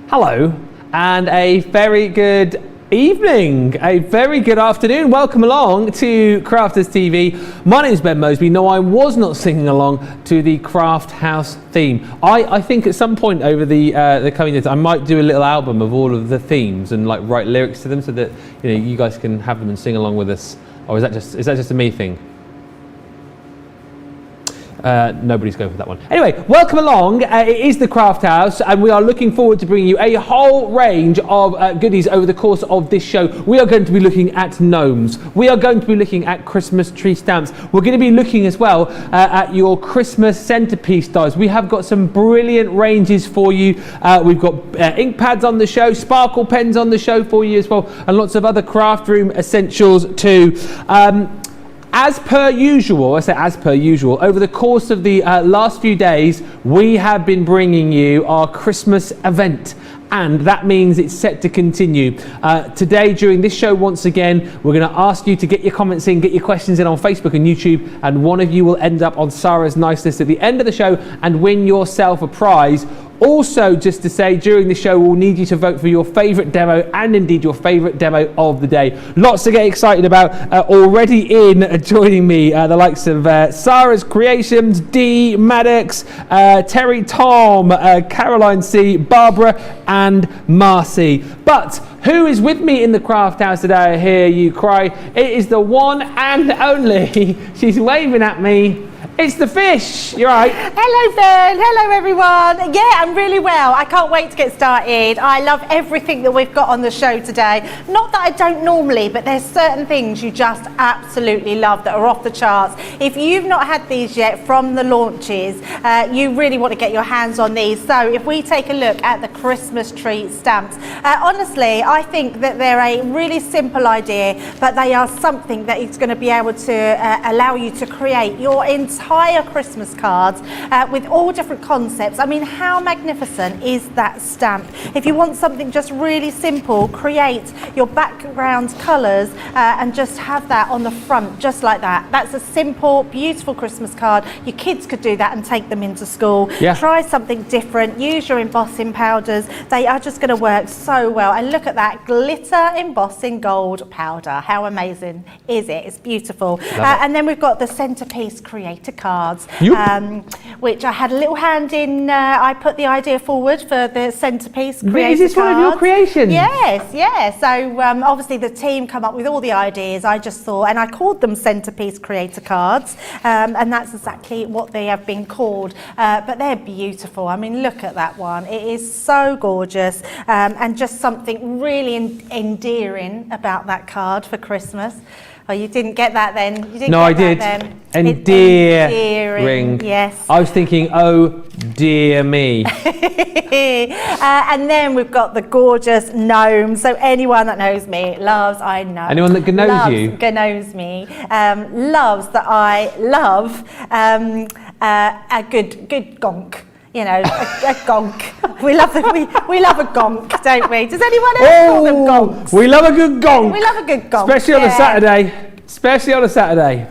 Hello, and a very good evening, a very good afternoon. Welcome along to Crafters TV. My name is Ben Moseby. No, I was not singing along to the Craft House theme. I think at some point over the coming years, I might do a little album of all of the themes and like write lyrics to them so that you guys can have them and sing along with us. Or is that just a me thing? Nobody's going for that one. Anyway, welcome along. It is the Craft House, and we are looking forward to bringing you a whole range of goodies over the course of this show. We are going to be looking at gnomes. We are going to be looking at Christmas tree stamps. We're going to be looking as well at your Christmas centerpiece dies. We have got some brilliant ranges for you. We've got ink pads on the show, sparkle pens on the show for you as well, and lots of other craft room essentials too. As per usual, over the course of the last few days, we have been bringing you our Christmas event. And that means it's set to continue. Today, during this show, once again, we're going to ask you to get your comments in, get your questions in on Facebook and YouTube, and one of you will end up on Sarah's nice list at the end of the show and win yourself a prize. Also, just to say, during the show, we'll need you to vote for your favourite demo and indeed your favourite demo of the day. Lots to get excited about. Already in joining me, the likes of Sarah's Creations, Dee, Maddox, Terry, Tom, Caroline C, Barbara and Marcy. But who is with me in the Craft House today? I hear you cry. It is the one and only. She's waving at me. It's the fish. You're right. Hello, Ben. Hello, everyone. Yeah, I'm really well. I can't wait to get started. I love everything that we've got on the show today. Not that I don't normally, but there's certain things you just absolutely love that are off the charts. If you've not had these yet from the launches, you really want to get your hands on these. So if we take a look at the Christmas tree stamps, honestly, I think that they're a really simple idea, but they are something that is going to be able to allow you to create your entire Christmas cards with all different concepts. I mean, how magnificent is that stamp? If you want something just really simple, create your background colours and just have that on the front, just like that. That's a simple, beautiful Christmas card. Your kids could do that and take them into school. Yeah. Try something different. Use your embossing powders. They are just going to work so well. And look at that glitter embossing gold powder. How amazing is it? It's beautiful. And then we've got the centerpiece creator cards, which I had a little hand in. I put the idea forward for the centerpiece creator cards. Is this one of your creations? Yes, yeah. So obviously the team come up with all the ideas. I just thought, and I called them centerpiece creator cards, and that's exactly what they have been called. But they're beautiful. I mean, look at that one. It is so gorgeous, and just something really endearing about that card for Christmas. Oh, you didn't get that then? You didn't no, I did. Endearing. Yes. I was thinking, oh dear me. And then we've got the gorgeous gnomes. So anyone that knows me loves, I know. Anyone that knows you? Knows me. Loves that I love a good gonk. You know, a gonk. We love a gonk, don't we? Does anyone else call them gonks? We love a good gonk. We love a good gonk. Especially on a Saturday. Especially on a Saturday.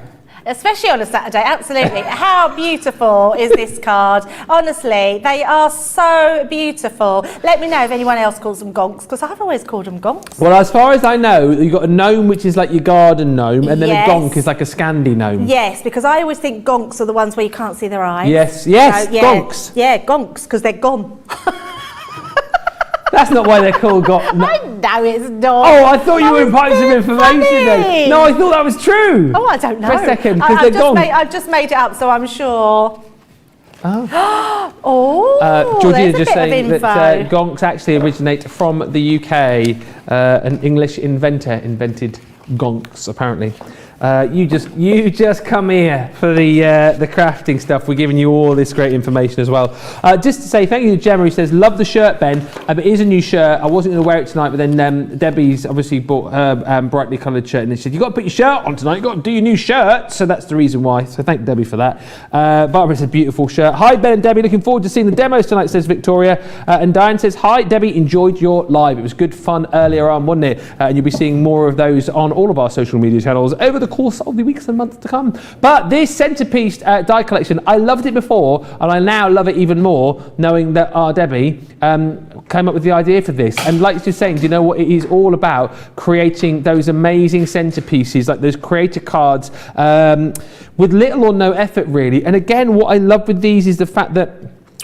Especially on a Saturday, absolutely. How beautiful is this card? Honestly, they are so beautiful. Let me know if anyone else calls them gonks, because I've always called them gonks. Well, as far as I know, you've got a gnome, which is like your garden gnome, and then a gonk is like a Scandi gnome. Yes, because I always think gonks are the ones where you can't see their eyes. Yes, so, gonks. Yeah, gonks, because they're gone. That's not why they're called gonks. No. I know it's not. Oh, I thought you were imparting some information then. No, I thought that was true. Oh, I don't know. For a second, because they're gone. I've just made it up, so I'm sure. Oh. Georgina just saying that gonks actually originate from the UK. An English inventor invented gonks, apparently. You just come here for the crafting stuff. We're giving you all this great information as well. Just to say thank you to Gemma, who says, love the shirt, Ben. It is a new shirt. I wasn't going to wear it tonight, but then Debbie's obviously bought her brightly coloured shirt, and she said, you've got to put your shirt on tonight. You've got to do your new shirt. So that's the reason why. So thank Debbie for that. Barbara says, beautiful shirt. Hi, Ben and Debbie. Looking forward to seeing the demos tonight, says Victoria. And Diane says, hi, Debbie. Enjoyed your live. It was good fun earlier on, wasn't it? And you'll be seeing more of those on all of our social media channels over the course of the weeks and months to come. But this centerpiece die collection, I loved it before, and I now love it even more, knowing that our Debbie came up with the idea for this. And like you're saying, do you know what it is all about? Creating those amazing centerpieces, like those creator cards, with little or no effort really. And again, what I love with these is the fact that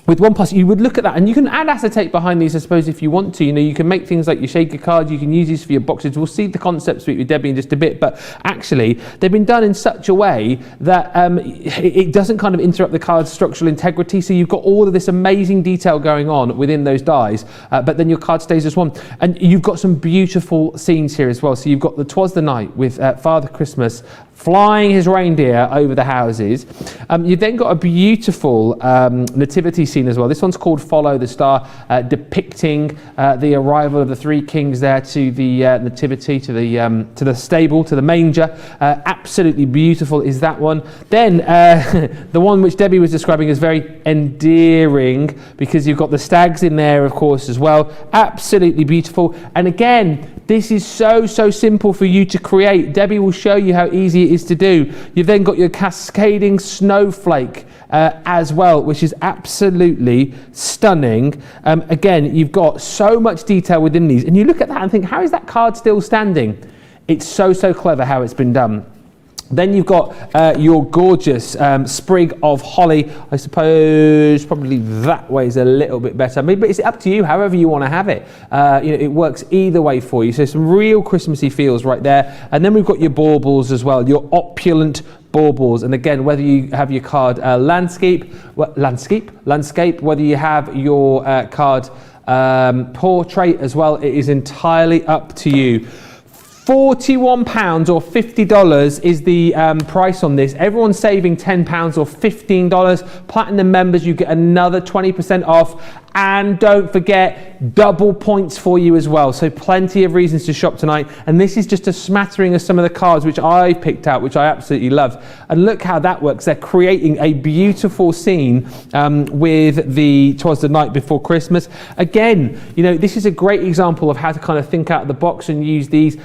with OnePlus, you would look at that, and you can add acetate behind these, I suppose, if you want to. You know, you can make things like your shaker cards. You can use these for your boxes. We'll see the concept suite with Debbie in just a bit, but actually, they've been done in such a way that it doesn't kind of interrupt the card's structural integrity. So you've got all of this amazing detail going on within those dies, but then your card stays as one. And you've got some beautiful scenes here as well. So you've got the 'Twas the Night with Father Christmas flying his reindeer over the houses. You've then got a beautiful nativity scene as well. This one's called Follow the Star, depicting the arrival of the three kings there to the nativity, to the stable, to the manger. Absolutely beautiful is that one. Then the one which Debbie was describing is very endearing, because you've got the stags in there, of course, as well. Absolutely beautiful. And again, this is so simple for you to create. Debbie will show you how easy it is to do. You've then got your cascading snowflake as well, which is absolutely stunning. Again, you've got so much detail within these, and you look at that and think, how is that card still standing? It's so clever how it's been done. Then you've got your gorgeous sprig of holly. I suppose probably that way is a little bit better. Maybe it's up to you, however you want to have it. You know, it works either way for you. So some real Christmassy feels right there. And then we've got your baubles as well, your opulent baubles. And again, whether you have your card landscape, whether you have your card portrait as well, it is entirely up to you. £41 or $50 is the price on this. Everyone's saving £10 or $15. Platinum members, you get another 20% off. And don't forget, double points for you as well. So plenty of reasons to shop tonight. And this is just a smattering of some of the cards which I picked out, which I absolutely love. And look how that works. They're creating a beautiful scene with the 'Twas the Night Before Christmas. Again, you know, this is a great example of how to kind of think out of the box and use these,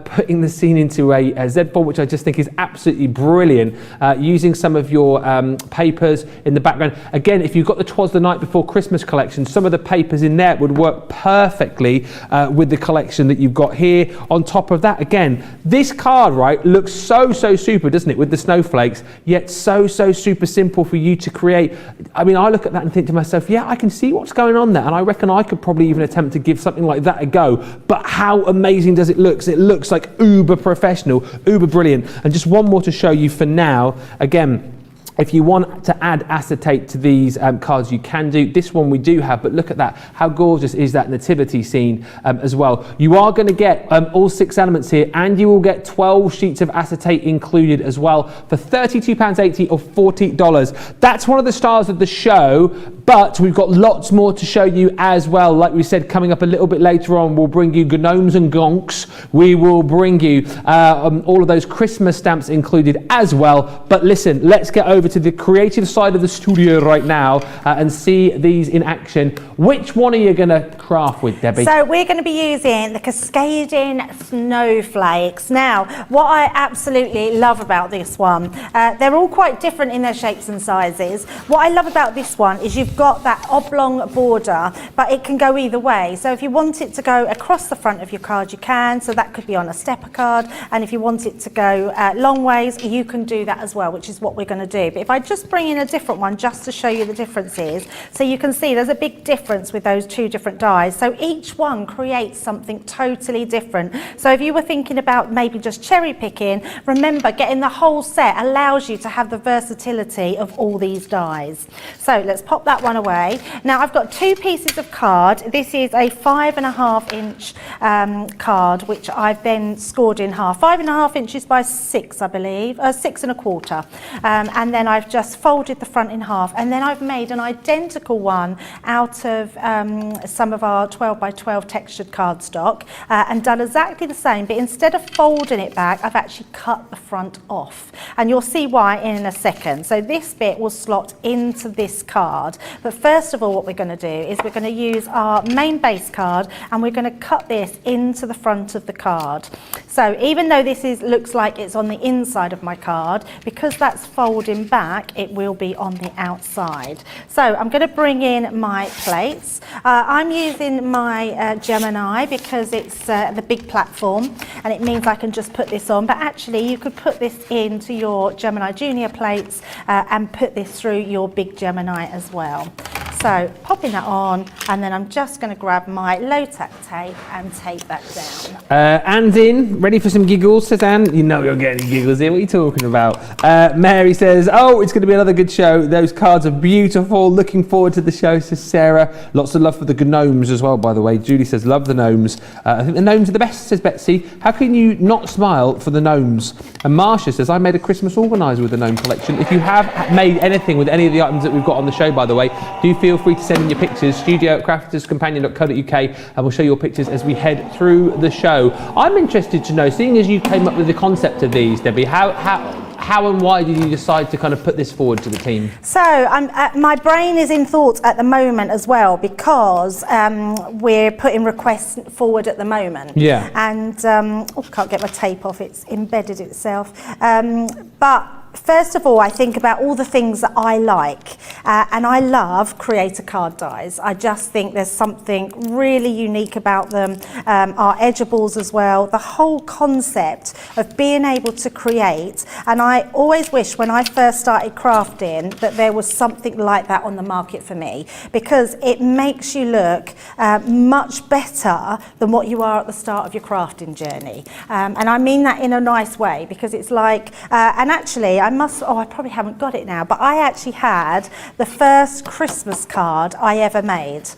putting the scene into a Z fold, which I just think is absolutely brilliant. Using some of your papers in the background. Again, if you've got the 'Twas the Night Before Christmas collection, some of the papers in there would work perfectly with the collection that you've got here. On top of that, again, this card, right, looks so super, doesn't it, with the snowflakes, yet so super simple for you to create. I mean, I look at that and think to myself, yeah, I can see what's going on there, and I reckon I could probably even attempt to give something like that a go. But how amazing does it look? It looks like uber professional, uber brilliant. And just one more to show you for now. Again, if you want to add acetate to these cards, you can do. This one we do have, but look at that. How gorgeous is that nativity scene as well. You are going to get all 6 elements here, and you will get 12 sheets of acetate included as well for £32.80 or $40. That's one of the stars of the show, but we've got lots more to show you as well. Like we said, coming up a little bit later on, we'll bring you Gnomes and Gonks. We will bring you all of those Christmas stamps included as well. But listen, let's get over to the creative side of the studio right now and see these in action. Which one are you going to craft with, Debbie? So we're going to be using the cascading snowflakes. Now, what I absolutely love about this one, they're all quite different in their shapes and sizes. What I love about this one is you've got that oblong border, but it can go either way. So if you want it to go across the front of your card, you can. So that could be on a stepper card. And if you want it to go long ways, you can do that as well, which is what we're going to do. But if I just bring in a different one just to show you the differences, so you can see there's a big difference with those two different dies. So each one creates something totally different. So if you were thinking about maybe just cherry picking, remember getting the whole set allows you to have the versatility of all these dies. So let's pop that one away. Now I've got 2 pieces of card. This is a 5.5 inch card, which I've then scored in half. 5.5 inches by 6, I believe, 6 1/4. And then then I've just folded the front in half, and then I've made an identical one out of some of our 12 by 12 textured cardstock, and done exactly the same, but instead of folding it back, I've actually cut the front off, and you'll see why in a second. So this bit will slot into this card, but first of all what we're going to do is we're going to use our main base card, and we're going to cut this into the front of the card. So even though this looks like it's on the inside of my card, because that's folding back, it will be on the outside. So I'm going to bring in my plates. I'm using my Gemini because it's the big platform, and it means I can just put this on, but actually you could put this into your Gemini Junior plates and put this through your big Gemini as well. So popping that on, and then I'm just going to grab my low-tack tape and tape that down. Anne's in, ready for some giggles, says Anne. You know you're getting giggles here, what are you talking about? Mary says, oh, it's going to be another good show. Those cards are beautiful. Looking forward to the show, says Sarah. Lots of love for the gnomes as well, by the way. Julie says, love the gnomes. I think the gnomes are the best, says Betsy. How can you not smile for the gnomes? And Marcia says, I made a Christmas organiser with the gnome collection. If you have made anything with any of the items that we've got on the show, by the way, do feel free to send in your pictures, studio@crafterscompanion.co.uk, and we'll show your pictures as we head through the show. I'm interested to know, seeing as you came up with the concept of these, Debbie, how and why did you decide to kind of put this forward to the team? So my brain is in thought at the moment as well, because we're putting requests forward at the moment. Yeah. And can't get my tape off, it's embedded itself. But first of all, I think about all the things that I like, and I love creator card dies. I just think there's something really unique about them. Our edgeables as well, the whole concept of being able to create, and I always wish when I first started crafting that there was something like that on the market for me, because it makes you look much better than what you are at the start of your crafting journey. And I mean that in a nice way, because it's like, and actually, I probably haven't got it now, but I actually had the first Christmas card I ever made,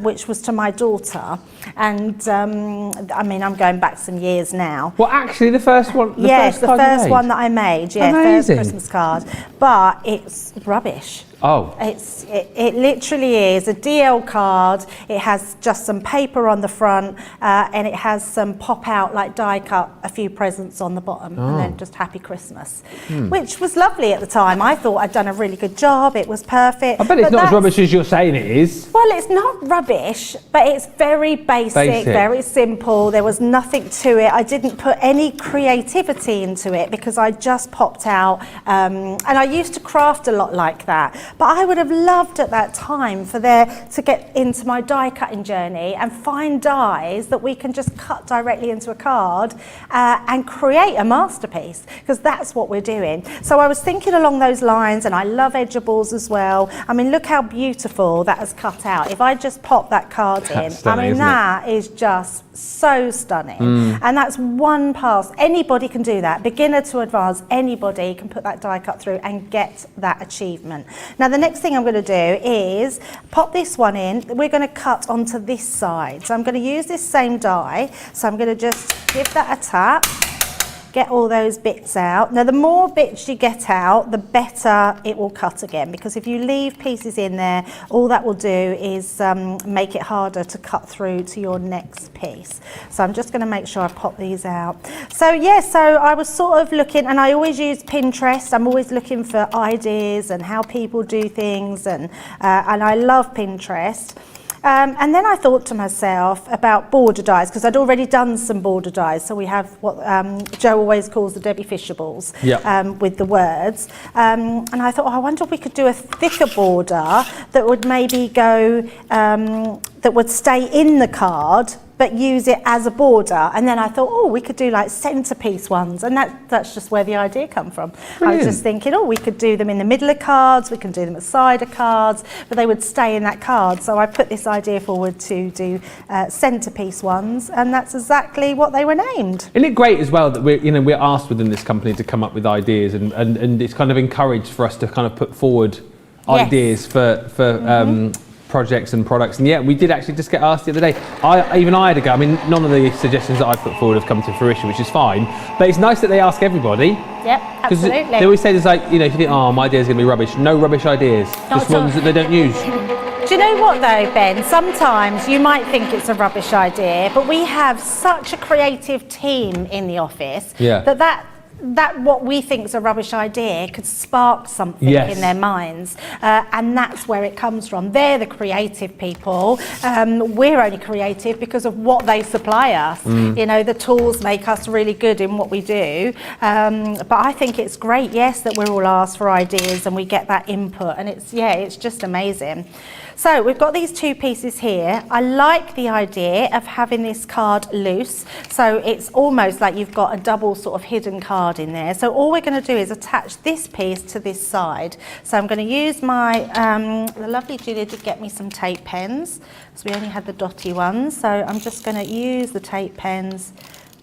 which was to my daughter. And I mean, I'm going back some years now. Well, actually, the first one? Yes, the first one that I made, yeah, first Christmas card. But it's rubbish. Oh. It literally is a DL card. It has just some paper on the front, and it has some pop out, like die cut, a few presents on the bottom, and then just Happy Christmas, which was lovely at the time. I thought I'd done a really good job. It was perfect. I bet it's not as rubbish as you're saying it is. Well, it's not rubbish, but it's very basic, very simple. There was nothing to it. I didn't put any creativity into it because I just popped out, and I used to craft a lot like that. But I would have loved at that time for to get into my die cutting journey and find dies that we can just cut directly into a card and create a masterpiece, because that's what we're doing. So I was thinking along those lines, and I love edgeables as well. I mean, look how beautiful that has cut out. If I just pop that card in, stunning, I mean, that is just so stunning. And that's one pass. Anybody can do that. Beginner to advanced, anybody can put that die cut through and get that achievement. Now, the next thing I'm going to do is pop this one in. We're going to cut onto this side. So I'm going to use this same die. So I'm going to just give that a tap. Get all those bits out. Now, the more bits you get out, the better it will cut again, because if you leave pieces in there, all that will do is make it harder to cut through to your next piece. So I'm just going to make sure I pop these out. So yeah, so I was sort of looking, and I always use Pinterest. I'm always looking for ideas and how people do things, and I love Pinterest. And then I thought to myself about border dies, because I'd already done some border dies. So we have what Joe always calls the Debbie Fisher balls, with the words. And I thought, I wonder if we could do a thicker border that would maybe go, that would stay in the card, but use it as a border. And then I thought, we could do like centerpiece ones, and that's just where the idea come from. Brilliant. I was just thinking, we could do them in the middle of cards, we can do them at side of cards, but they would stay in that card. So I put this idea forward to do centerpiece ones, and that's exactly what they were named. Isn't it great as well that we're asked within this company to come up with ideas, and it's kind of encouraged for us to kind of put forward ideas for projects and products. And yeah, we did actually just get asked the other day. I had a go. I mean, none of the suggestions that I put forward have come to fruition, which is fine. But it's nice that they ask everybody. Yep, absolutely. They always say there's like, if you think, oh, my idea's going to be rubbish. No rubbish ideas. Just ones that they don't use. Do you know what though, Ben? Sometimes you might think it's a rubbish idea, but we have such a creative team in the office that what we think is a rubbish idea could spark something in their minds, and that's where it comes from. They're the creative people. We're only creative because of what they supply us. The tools make us really good in what we do, but I think it's great, yes, that we're all asked for ideas and we get that input, and it's just amazing. So we've got these two pieces here. I like the idea of having this card loose, so it's almost like you've got a double sort of hidden card in there. So all we're going to do is attach this piece to this side. So I'm going to use my, the lovely Julia did get me some tape pens, so we only had the dotty ones. So I'm just going to use the tape pens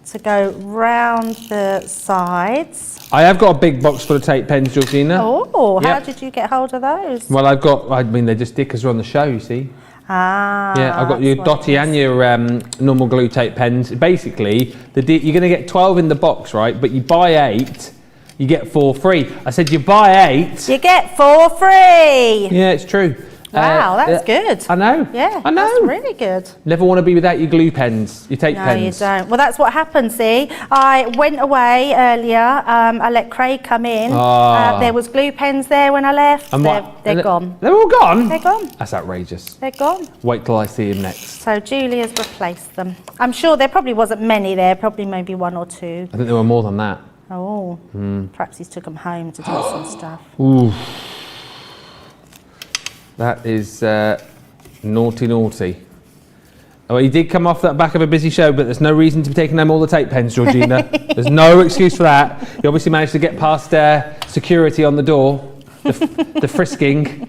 to go round the sides. I have got a big box full of tape pens, Georgina. Oh, how did you get hold of those? Well, they just did because we're on the show, you see. Yeah, I've got your dotty and your normal glue tape pens. Basically, you're going to get 12 in the box, right? But you buy 8, you get 4 free. I said you buy 8. You get 4 free. Yeah, it's true. Wow, that's good. I know. Yeah, I know. That's really good. Never want to be without your glue pens, your tape pens. No, you don't. Well, that's what happened, see. I went away earlier. I let Craig come in. There was glue pens there when I left. And they're gone. They're all gone? They're gone. That's outrageous. They're gone. Wait till I see him next. So Julia's replaced them. I'm sure there probably wasn't many there, probably maybe 1 or 2. I think there were more than that. Oh, perhaps he's took them home to do some stuff. Ooh. That is naughty, naughty. Oh, he did come off that back of a busy show, but there's no reason to be taking home all the tape pens, Georgina. There's no excuse for that. You obviously managed to get past security on the door, the frisking,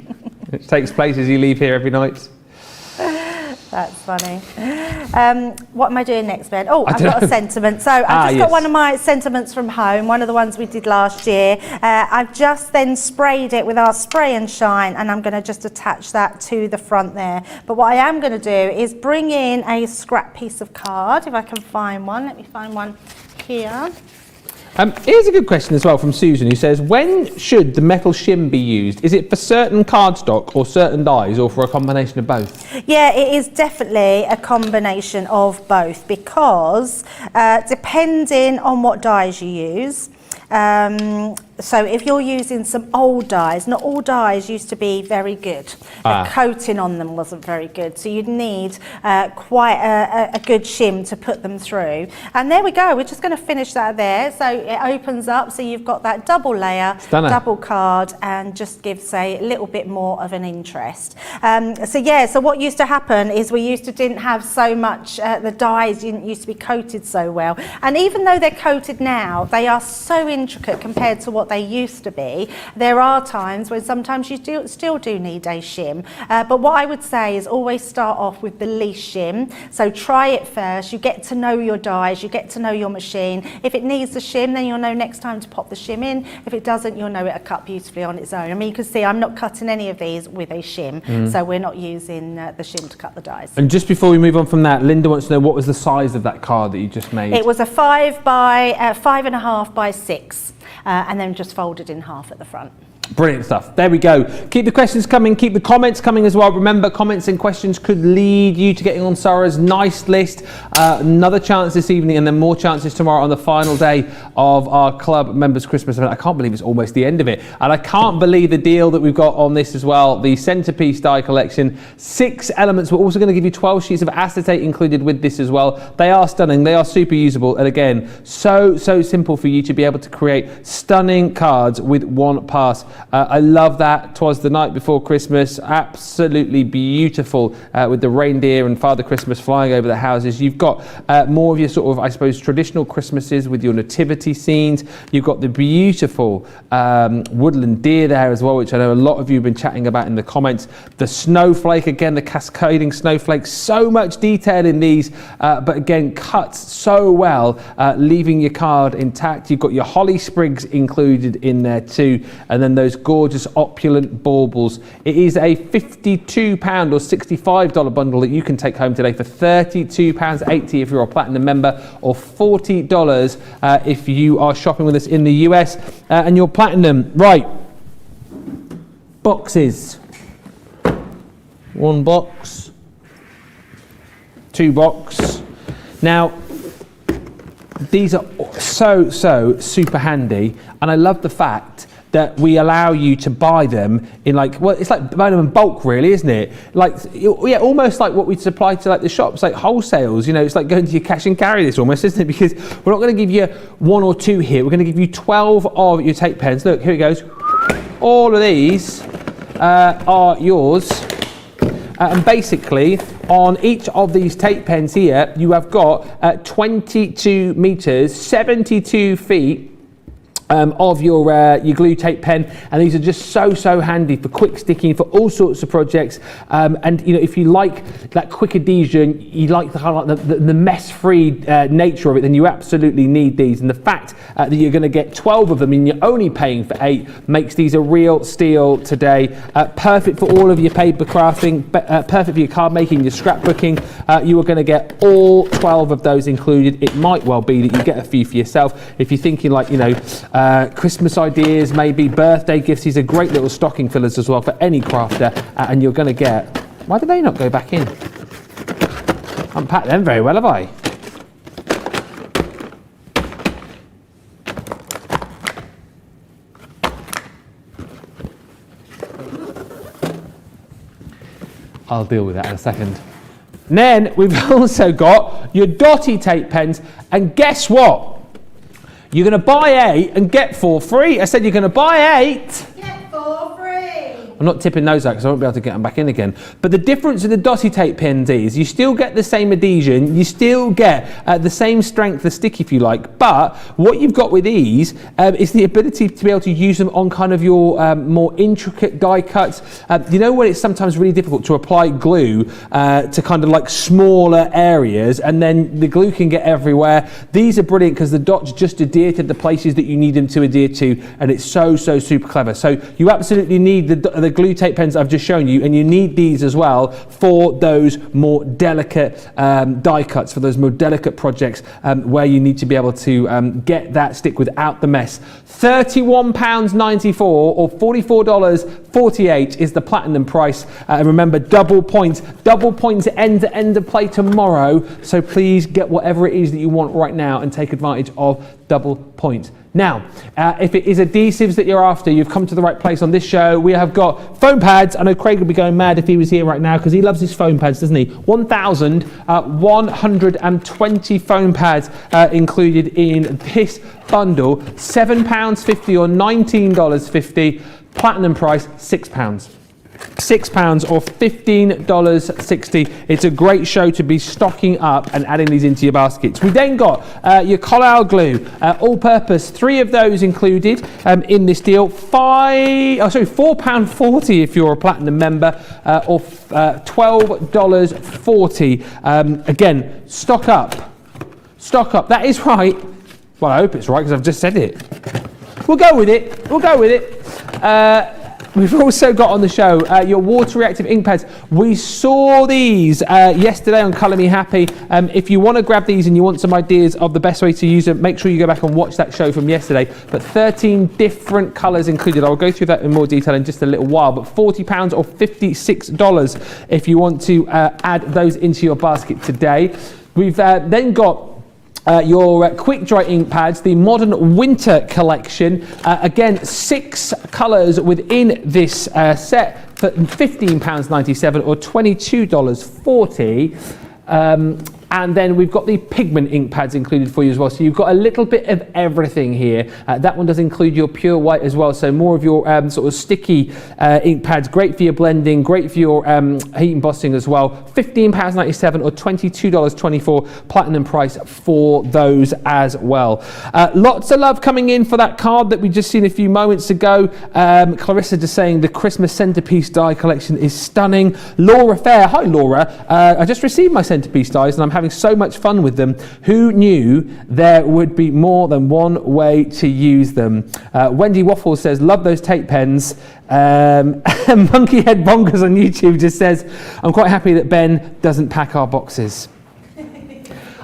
which takes place as you leave here every night. That's funny. What am I doing next, Ben? Oh, I've got a sentiment. So I've just got one of my sentiments from home, one of the ones we did last year. I've just then sprayed it with our spray and shine, and I'm going to just attach that to the front there. But what I am going to do is bring in a scrap piece of card, if I can find one. Let me find one here. Here's a good question as well from Susan, who says, when should the metal shim be used? Is it for certain cardstock or certain dies, or for a combination of both? Yeah, it is definitely a combination of both, because depending on what dies you use, so if you're using some old dyes, not all dyes used to be very good. The coating on them wasn't very good, so you'd need quite a good shim to put them through. And there we go, we're just going to finish that there. So it opens up, so you've got that double layer, double card, and just gives a little bit more of an interest. So what used to happen is we didn't have so much, the dyes didn't used to be coated so well. And even though they're coated now, they are so intricate compared to what they used to be. There are times when sometimes you still do need a shim, but what I would say is always start off with the least shim. So try it first, you get to know your dyes, you get to know your machine. If it needs the shim, then you'll know next time to pop the shim in. If it doesn't, you'll know it'll cut beautifully on its own. I mean, you can see I'm not cutting any of these with a shim, so we're not using the shim to cut the dyes. And just before we move on from that, Linda wants to know, what was the size of that card that you just made? It was a 5.5 by 6. And then just folded in half at the front. Brilliant stuff. There we go. Keep the questions coming, keep the comments coming as well. Remember, comments and questions could lead you to getting on Sarah's nice list. Another chance this evening, and then more chances tomorrow on the final day of our club members Christmas event. I can't believe it's almost the end of it, and I can't believe the deal that we've got on this as well. The centerpiece die collection, 6 elements. We're also going to give you 12 sheets of acetate included with this as well. They are stunning, they are super usable, and again, so simple for you to be able to create stunning cards with one pass. I love that. 'Twas the night before Christmas, absolutely beautiful, with the reindeer and Father Christmas flying over the houses. You've got more of your sort of, I suppose, traditional Christmases with your nativity scenes. You've got the beautiful woodland deer there as well, which I know a lot of you have been chatting about in the comments. The snowflake, again, the cascading snowflake, so much detail in these, but again, cuts so well, leaving your card intact. You've got your holly sprigs included in there too, and then those those gorgeous opulent baubles. It is a £52 or $65 bundle that you can take home today for £32.80 if you're a platinum member, or $40 if you are shopping with us in the US and you're platinum. Right, boxes. 1 box, 2 box. Now, these are so super handy, and I love the fact that we allow you to buy them in it's like buying them in bulk, really, isn't it? Almost like what we supply to the shops, like wholesales. It's like going to your cash and carry this almost, isn't it? Because we're not going to give you 1 or 2 here. We're going to give you 12 of your tape pens. Look, here it goes. All of these are yours. And basically, on each of these tape pens here, you have got 22 meters, 72 feet of your glue tape pen, and these are just so handy for quick sticking, for all sorts of projects. And if you like that quick adhesion, you like the mess-free nature of it, then you absolutely need these. And the fact that you're going to get 12 of them and you're only paying for 8 makes these a real steal today. Perfect for all of your paper crafting, perfect for your card making, your scrapbooking. You are going to get all 12 of those included. It might well be that you get a few for yourself if you're thinking Christmas ideas, maybe birthday gifts. These are great little stocking fillers as well for any crafter, and you're going to get... Why do they not go back in? I haven't packed them very well, have I? I'll deal with that in a second. And then we've also got your dotty tape pens, and guess what? You're going to buy 8 and get 4 free. I said you're going to buy 8. Get 4 free. I'm not tipping those out because I won't be able to get them back in again. But the difference with the dotty tape pens is you still get the same adhesion, you still get the same strength of stick if you like, but what you've got with these is the ability to be able to use them on kind of your more intricate die cuts. When it's sometimes really difficult to apply glue to kind of like smaller areas, and then the glue can get everywhere. These are brilliant because the dots just adhere to the places that you need them to adhere to, and it's so super clever. So you absolutely need the glue tape pens I've just shown you, and you need these as well for those more delicate die cuts, for those more delicate projects where you need to be able to get that stick without the mess. £31.94 or $44.48 is the platinum price. And remember, double points end to end of play tomorrow, so please get whatever it is that you want right now and take advantage of double points. Now, if it is adhesives that you're after, you've come to the right place on this show. We have got foam pads. I know Craig would be going mad if he was here right now because he loves his foam pads, doesn't he? 1,120 foam pads included in this bundle. £7.50 or $19.50. Platinum price, £6. £6 or $15.60. It's a great show to be stocking up and adding these into your baskets. We then got your Collal glue, all-purpose, 3 of those included in this deal. £4.40 if you're a platinum member, or $12.40. Again, stock up. That is right. Well, I hope it's right because I've just said it. We'll go with it. We've also got on the show your water reactive ink pads. We saw these yesterday on Colour Me Happy. If you want to grab these and you want some ideas of the best way to use them, make sure you go back and watch that show from yesterday. But 13 different colours included. I'll go through that in more detail in just a little while. But £40 or $56 if you want to add those into your basket today. We've then got your quick dry ink pads, the modern winter collection. Again, 6 colours within this set for £15.97 or $22.40. And then we've got the pigment ink pads included for you as well. So you've got a little bit of everything here. That one does include your pure white as well. So more of your sort of sticky ink pads. Great for your blending, great for your heat embossing as well. £15.97 or $22.24 platinum price for those as well. Lots of love coming in for that card that we just seen a few moments ago. Clarissa just saying the Christmas centerpiece die collection is stunning. Laura Fair, hi Laura. I just received my centerpiece dies and I'm having having so much fun with them. Who knew there would be more than one way to use them? Wendy Waffle says, love those tape pens. Monkey Head Bonkers on YouTube just says, I'm quite happy that Ben doesn't pack our boxes.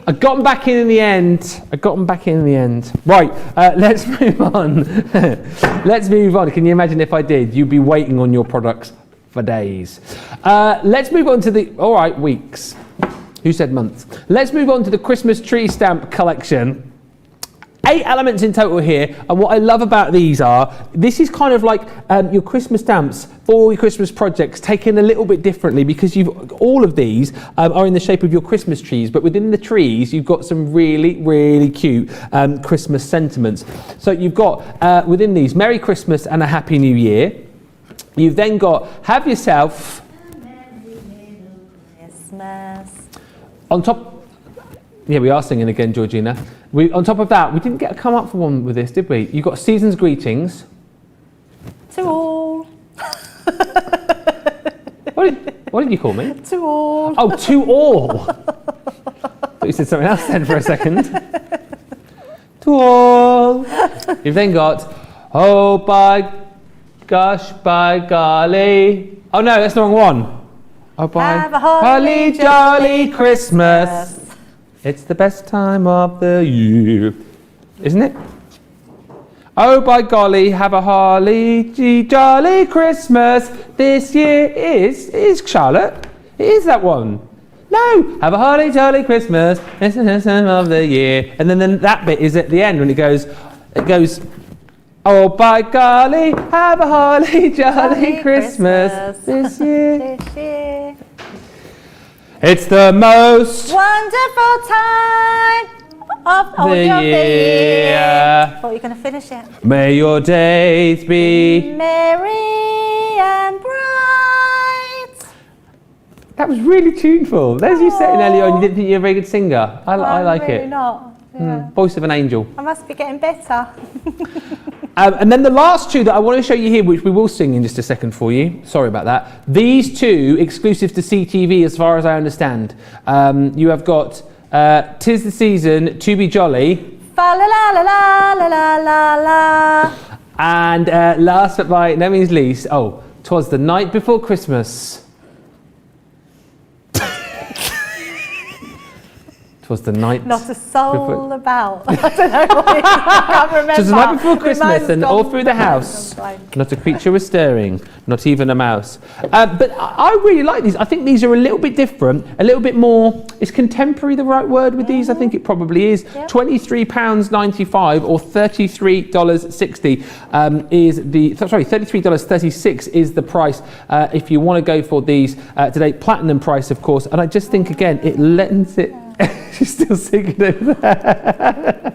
I got them back in the end. Right, let's move on. Let's move on. Can you imagine if I did? You'd be waiting on your products for days. Let's move on to the, all right, weeks. Who said months? Let's move on to the Christmas tree stamp collection. 8 elements in total here, and what I love about these are, this is kind of like your Christmas stamps for your Christmas projects taken a little bit differently, because all of these are in the shape of your Christmas trees, but within the trees you've got some really, really cute Christmas sentiments. So you've got within these, Merry Christmas and a Happy New Year. You've then got, have yourself a Merry Christmas. On top, yeah, we are singing again, Georgina. On top of that, we didn't get to come up for one with this, did we? You got season's greetings. To all. What did you call me? To all. Oh, to all. Thought you said something else then for a second. To all. You've then got, oh, by gosh, by golly. Oh no, that's the wrong one. Oh, by have a holly jolly Christmas. It's the best time of the year, isn't it? Oh, by golly, have a holly jolly Christmas. This year is Charlotte. It is that one. No, have a holly jolly Christmas. It's the best time of the year. And then that bit is at the end when it goes, oh, by golly, have a holly jolly Christmas. This year. It's the most wonderful time of the year. Thought you were going to finish it. May your days be merry and bright. That was really tuneful. There's you saying earlier on, you didn't think you were a very good singer. I like really it. Not. Yeah. Voice of an angel. I must be getting better. And then the last two that I want to show you here, which we will sing in just a second for you. Sorry about that. These two, exclusive to CTV as far as I understand. You have got 'Tis the Season, To Be Jolly. Fa la la la la la la la la. And last but by no means least, 'Twas the Night Before Christmas. Was the night not a soul about. I don't know what it is. I can't remember. It was the night before Christmas, and all through the house, not a creature was stirring, not even a mouse. But I really like these. I think these are a little bit different, a little bit more. Is contemporary the right word with these? I think it probably is. Yep. £23.95 or $33.60 is the. Sorry, $33.36 is the price if you want to go for these today. Platinum price, of course. And I just think again, it lends it. She's still singing over there.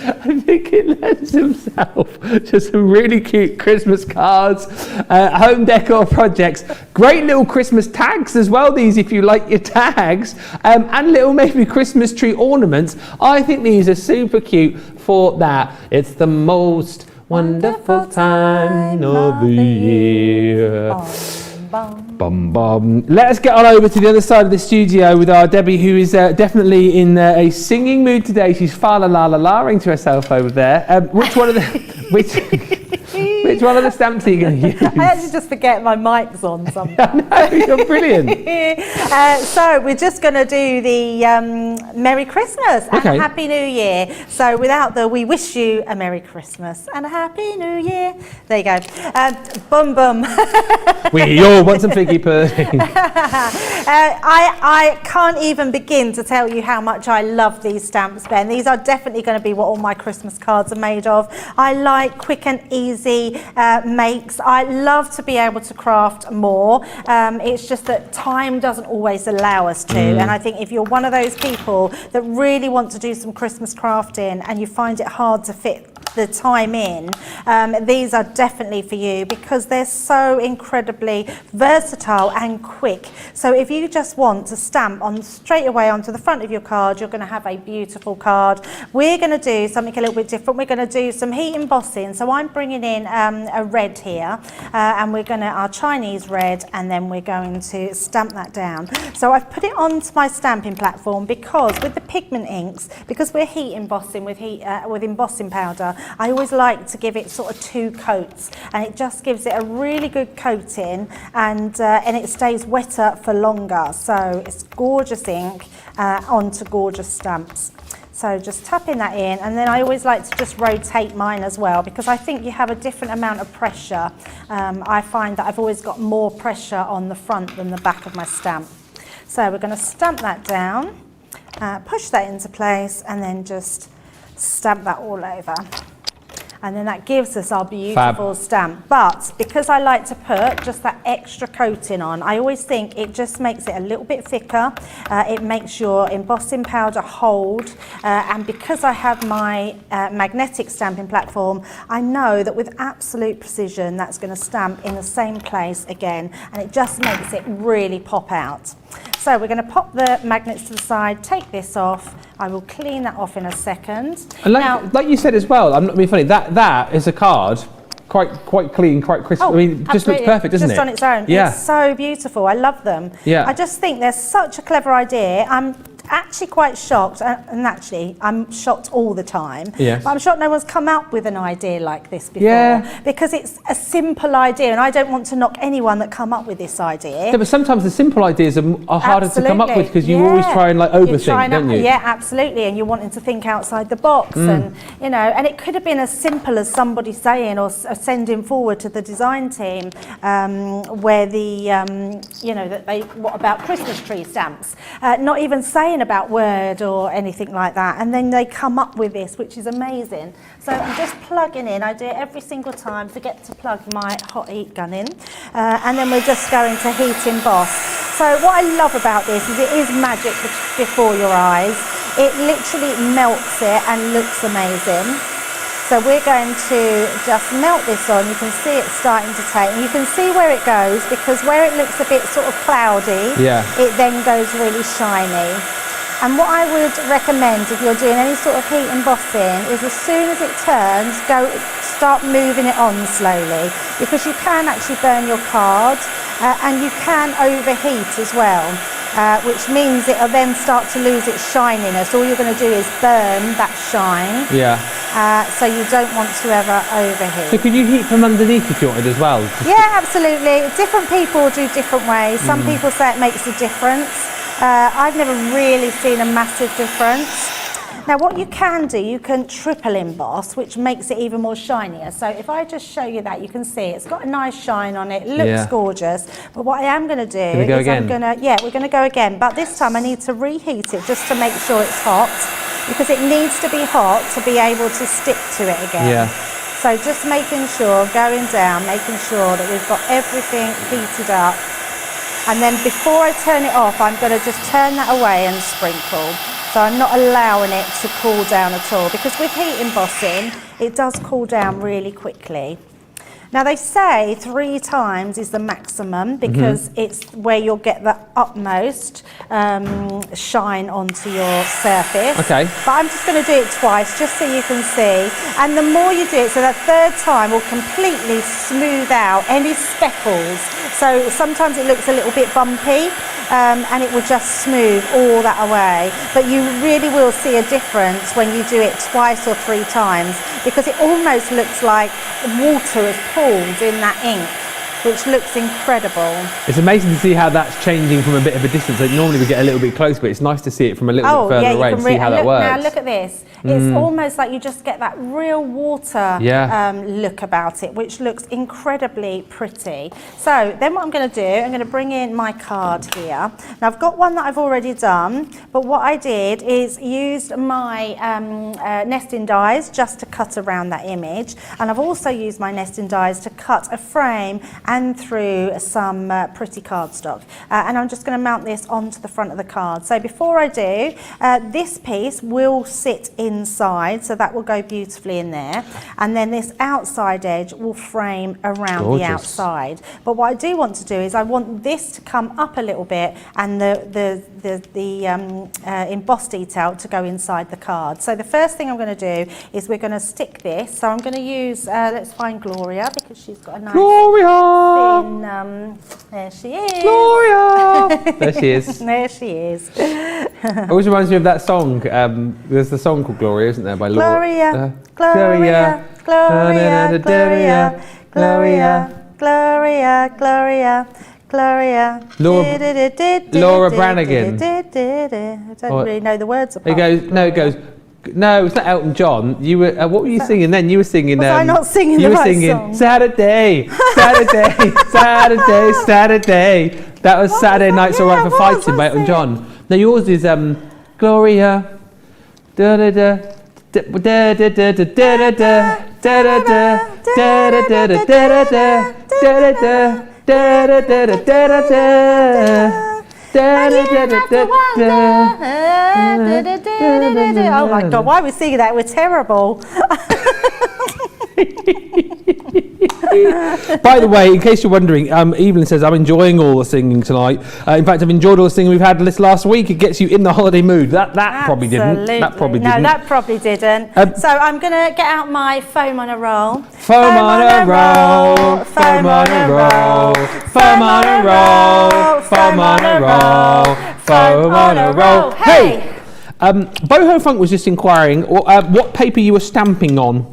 I think it lends himself to some really cute Christmas cards, home decor projects, great little Christmas tags as well, these if you like your tags, and little maybe Christmas tree ornaments. I think these are super cute for that. It's the most wonderful time of the year. Bum, bum. Let us get on over to the other side of the studio with our Debbie, who is definitely in a singing mood today. She's fa-la-la-la-la-ing to herself over there. Which one of the which one of the stamps are you going to use? I actually just forget my mic's on sometimes. I know, you're brilliant. So we're just going to do the Merry Christmas and a Happy New Year. So without the we wish you a Merry Christmas and a Happy New Year. There you go. Bum bum. We all want some figgy pudding. I can't even begin to tell you how much I love these stamps, Ben. These are definitely going to be what all my Christmas cards are made of. I like quick and easy makes. I love to be able to craft more. It's just that time doesn't always allow us to. And I think if you're one of those people that really want to do some Christmas crafting and you find it hard to fit the time in, these are definitely for you because they're so incredibly versatile and quick. So if you just want to stamp on straight away onto the front of your card, you're going to have a beautiful card. We're going to do something a little bit different. We're going to do some heat embossing. So I'm bringing in a red here, and we're going to, our Chinese red, and then we're going to stamp that down. So I've put it onto my stamping platform because with the pigment inks, because we're heat embossing with embossing powder, I always like to give it sort of 2 coats, and it just gives it a really good coating, and it stays wetter for longer. So it's gorgeous ink onto gorgeous stamps. So just tapping that in, and then I always like to just rotate mine as well because I think you have a different amount of pressure. I find that I've always got more pressure on the front than the back of my stamp. So we're going to stamp that down, push that into place, and then just stamp that all over. And then that gives us our beautiful stamp. But because I like to put just that extra coating on, I always think it just makes it a little bit thicker. It makes your embossing powder hold. And because I have my magnetic stamping platform, I know that with absolute precision, that's going to stamp in the same place again. And it just makes it really pop out. So we're going to pop the magnets to the side, take this off. I will clean that off in a second. And like you said as well, I'm not being funny, that is a card, quite clean, quite crisp. Oh, I mean, it just looks perfect, doesn't it? Just on its own. Yeah. It's so beautiful. I love them. Yeah. I just think they're such a clever idea. I'm actually quite shocked, and actually I'm shocked all the time. Yes. But I'm shocked no one's come up with an idea like this before, because it's a simple idea, and I don't want to knock anyone that come up with this idea. Yeah, but sometimes the simple ideas are harder to come up with because you always try and overthink, don't you? Yeah, absolutely, and you're wanting to think outside the box, and and it could have been as simple as somebody saying or sending forward to the design team where the what about Christmas tree stamps, not even saying about Word or anything like that, and then they come up with this, which is amazing. So I'm just plugging in. I do it every single time, forget to plug my hot heat gun in, and then we're just going to heat emboss. So what I love about this is it is magic before your eyes. It literally melts it and looks amazing. So we're going to just melt this on. You can see it starting to take, and you can see where it goes, because where it looks a bit sort of cloudy, it then goes really shiny. And what I would recommend if you're doing any sort of heat embossing is as soon as it turns, start moving it on slowly, because you can actually burn your card, and you can overheat as well, which means it'll then start to lose its shininess. All you're going to do is burn that shine. Yeah. So you don't want to ever overheat. So could you heat from underneath if you wanted as well? Yeah, absolutely. Different people do different ways. Some people say it makes a difference. I've never really seen a massive difference. Now what you can do, you can triple emboss, which makes it even more shinier. So if I just show you that, you can see it's got a nice shine on it, looks gorgeous. But what I am going to do is we're going to go again. But this time I need to reheat it just to make sure it's hot, because it needs to be hot to be able to stick to it again. Yeah. So just making sure, going down, making sure that we've got everything heated up. And then before I turn it off, I'm going to just turn that away and sprinkle. So I'm not allowing it to cool down at all, because with heat embossing, it does cool down really quickly. Now they say 3 times is the maximum, because it's where you'll get the utmost shine onto your surface. Okay. But I'm just going to do it twice, just so you can see. And the more you do it, so that 3rd time will completely smooth out any speckles. So sometimes it looks a little bit bumpy, and it will just smooth all that away. But you really will see a difference when you do it twice or 3 times, because it almost looks like water is poured in that ink, which looks incredible. It's amazing to see how that's changing from a bit of a distance. Like normally we get a little bit close, but it's nice to see it from a little bit further away and see how that works. Now look at this. It's almost like you just get that real water look about it, which looks incredibly pretty. So then what I'm going to do, I'm going to bring in my card here. Now I've got one that I've already done, but what I did is used my nesting dies just to cut around that image, and I've also used my nesting dies to cut a frame and through some pretty cardstock. And I'm just going to mount this onto the front of the card. So before I do, this piece will sit inside, so that will go beautifully in there. And then this outside edge will frame around the outside. But what I do want to do is I want this to come up a little bit and the embossed detail to go inside the card. So the first thing I'm going to do is we're going to stick this. So I'm going to use, let's find Gloria, because she's got a nice thin, there she is. Gloria! There she is. There she is. It always reminds me of that song. There's the song called Gloria, isn't there, by Gloria, Gloria, Gloria, Gloria, Gloria, Gloria, Gloria, Gloria. Laura Branigan. I don't really know the words. It goes. No, it goes. No, it's not Elton John. You were. What were you singing then? You were singing. Was I not singing the right song? You were song? singing Saturday, Saturday, Saturday, Saturday. That was Saturday Night's Alright for Fighting by Elton John. No, yours is Gloria. Da da da da da da da da da da da da da da da da da. Oh my God, why are we singing that? We're terrible. By the way, in case you're wondering, Evelyn says, I'm enjoying all the singing tonight. In fact, I've enjoyed all the singing we've had this last week. It gets you in the holiday mood. That probably didn't. That probably didn't. No, that probably didn't. So I'm going to get out my foam on a roll. Foam on a roll. Foam on a roll. Foam on a roll. Foam on a roll. Foam on a roll. Hey! Boho Funk was just inquiring what paper you were stamping on.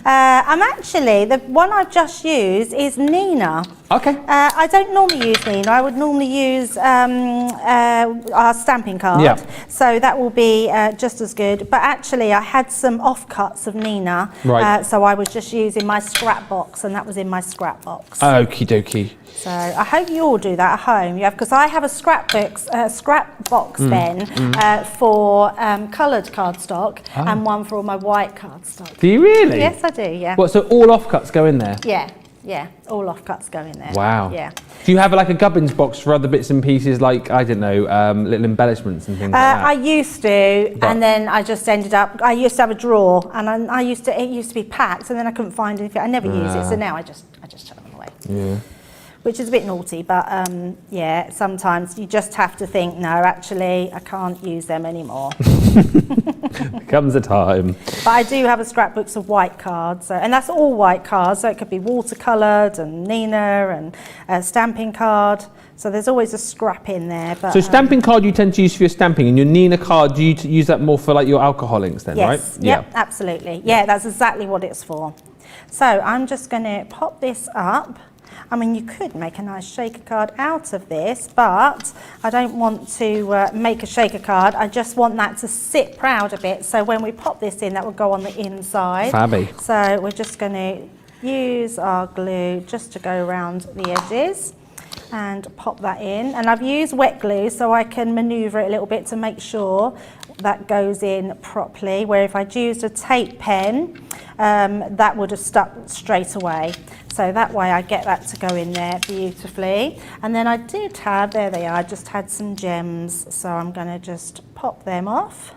I'm actually, the one I've just used is Nina. Okay. I don't normally use Nina. I would normally use our stamping card. Yeah. So that will be just as good. But actually, I had some offcuts of Nina. Right. So I was just using my scrap box, and that was in my scrap box. Okie dokie. So I hope you all do that at home. Yeah, because I have a scrap box Ben for coloured cardstock and one for all my white cardstock. Do you really? Yes, I do. Yeah. What? So all offcuts go in there? Yeah, all offcuts go in there. Wow. Yeah. Do you have like a gubbins box for other bits and pieces, like, I don't know, little embellishments and things like that? I used to, and then I just ended up. I used to have a drawer, and it used to be packed, and then I couldn't find anything. I never use it, so now I just chuck them away. Yeah. Which is a bit naughty, but yeah, sometimes you just have to think, no, actually, I can't use them anymore. There comes a time. But I do have a scrapbooks of white cards, and that's all white cards, so it could be watercoloured and Nina and a stamping card. So there's always a scrap in there. But, so stamping card you tend to use for your stamping, and your Nina card, do you use that more for like your alcohol inks then, right? Yes, yep, absolutely. Yeah, that's exactly what it's for. So I'm just going to pop this up. I mean, you could make a nice shaker card out of this, but I don't want to make a shaker card. I just want that to sit proud a bit. So when we pop this in, that will go on the inside. Fabby. So we're just going to use our glue just to go around the edges and pop that in. And I've used wet glue so I can manoeuvre it a little bit to make sure that goes in properly, where if I'd used a tape pen, that would have stuck straight away. So that way I get that to go in there beautifully. And then I did have, there they are, I just had some gems. So I'm going to just pop them off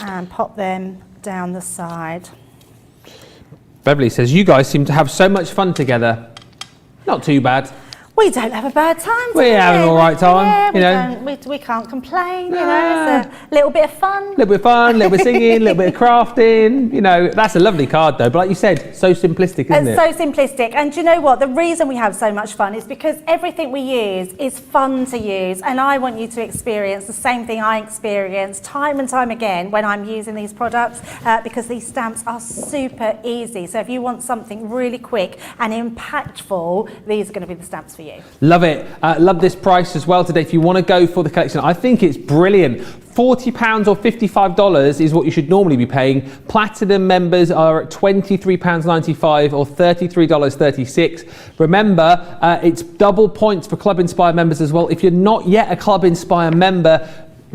and pop them down the side. Beverly says, you guys seem to have so much fun together. Not too bad. We don't have a bad time. We're having an all right time. Yeah, we can't complain. You know, it's a little bit of fun. A little bit of fun, a little bit of singing, a little bit of crafting. You know, that's a lovely card though. But like you said, so simplistic, isn't it? It's so simplistic. And do you know what? The reason we have so much fun is because everything we use is fun to use. And I want you to experience the same thing I experience time and time again when I'm using these products, because these stamps are super easy. So if you want something really quick and impactful, these are going to be the stamps for you. Love it. Love this price as well today. If you want to go for the collection, I think it's brilliant. £40 or $55 is what you should normally be paying. Platinum members are at £23.95 or $33.36. Remember, it's double points for Club Inspire members as well. If you're not yet a Club Inspire member,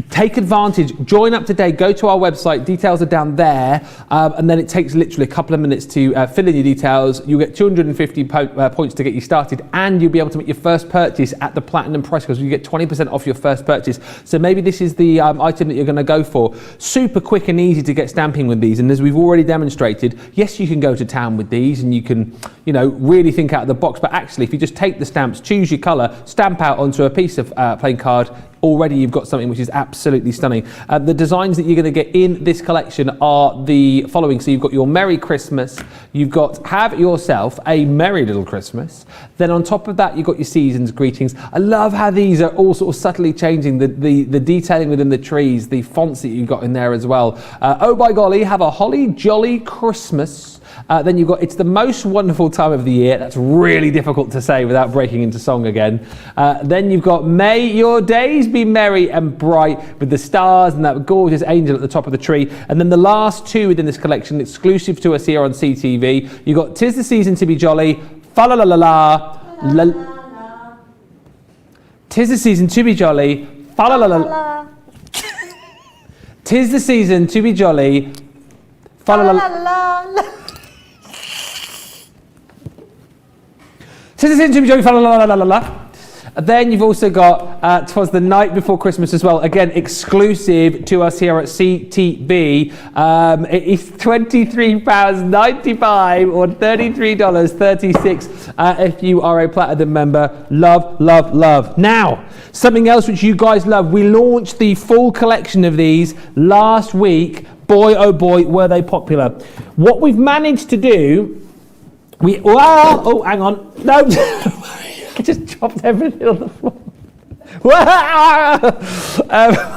take advantage, join up today, go to our website, details are down there, and then it takes literally a couple of minutes to fill in your details. You'll get 250 points to get you started, and you'll be able to make your first purchase at the platinum price, because you get 20% off your first purchase. So maybe this is the item that you're going to go for. Super quick and easy to get stamping with these, and as we've already demonstrated, yes, you can go to town with these and you can, you know, really think out of the box, but actually if you just take the stamps, choose your colour, stamp out onto a piece of playing card, already you've got something which is absolutely stunning. The designs that you're going to get in this collection are the following. So you've got your Merry Christmas, you've got Have Yourself a Merry Little Christmas, then on top of that you've got your Season's Greetings. I love how these are all sort of subtly changing, the detailing within the trees, the fonts that you've got in there as well. Oh by golly, have a holly jolly Christmas. Then you've got It's the Most Wonderful Time of the Year. That's really difficult to say without breaking into song again. Then you've got May Your Days Be Merry and Bright, with the stars and that gorgeous angel at the top of the tree. And then the last two within this collection, exclusive to us here on CTV, you've got 'Tis the Season to Be Jolly, fa la la la la. 'Tis the season to be jolly, fa la la la. 'Tis the season to be jolly, fa la la la. 'Tis the season to be jolly, fa la la la la la. Then you've also got 'Twas the Night Before Christmas as well. Again, exclusive to us here at CTV. It is £23.95 or $33.36 if you are a platinum member. Love, love, love. Now, something else which you guys love. We launched the full collection of these last week. Boy, oh boy, were they popular. What we've managed to do, oh, hang on. No. I just dropped everything on the floor.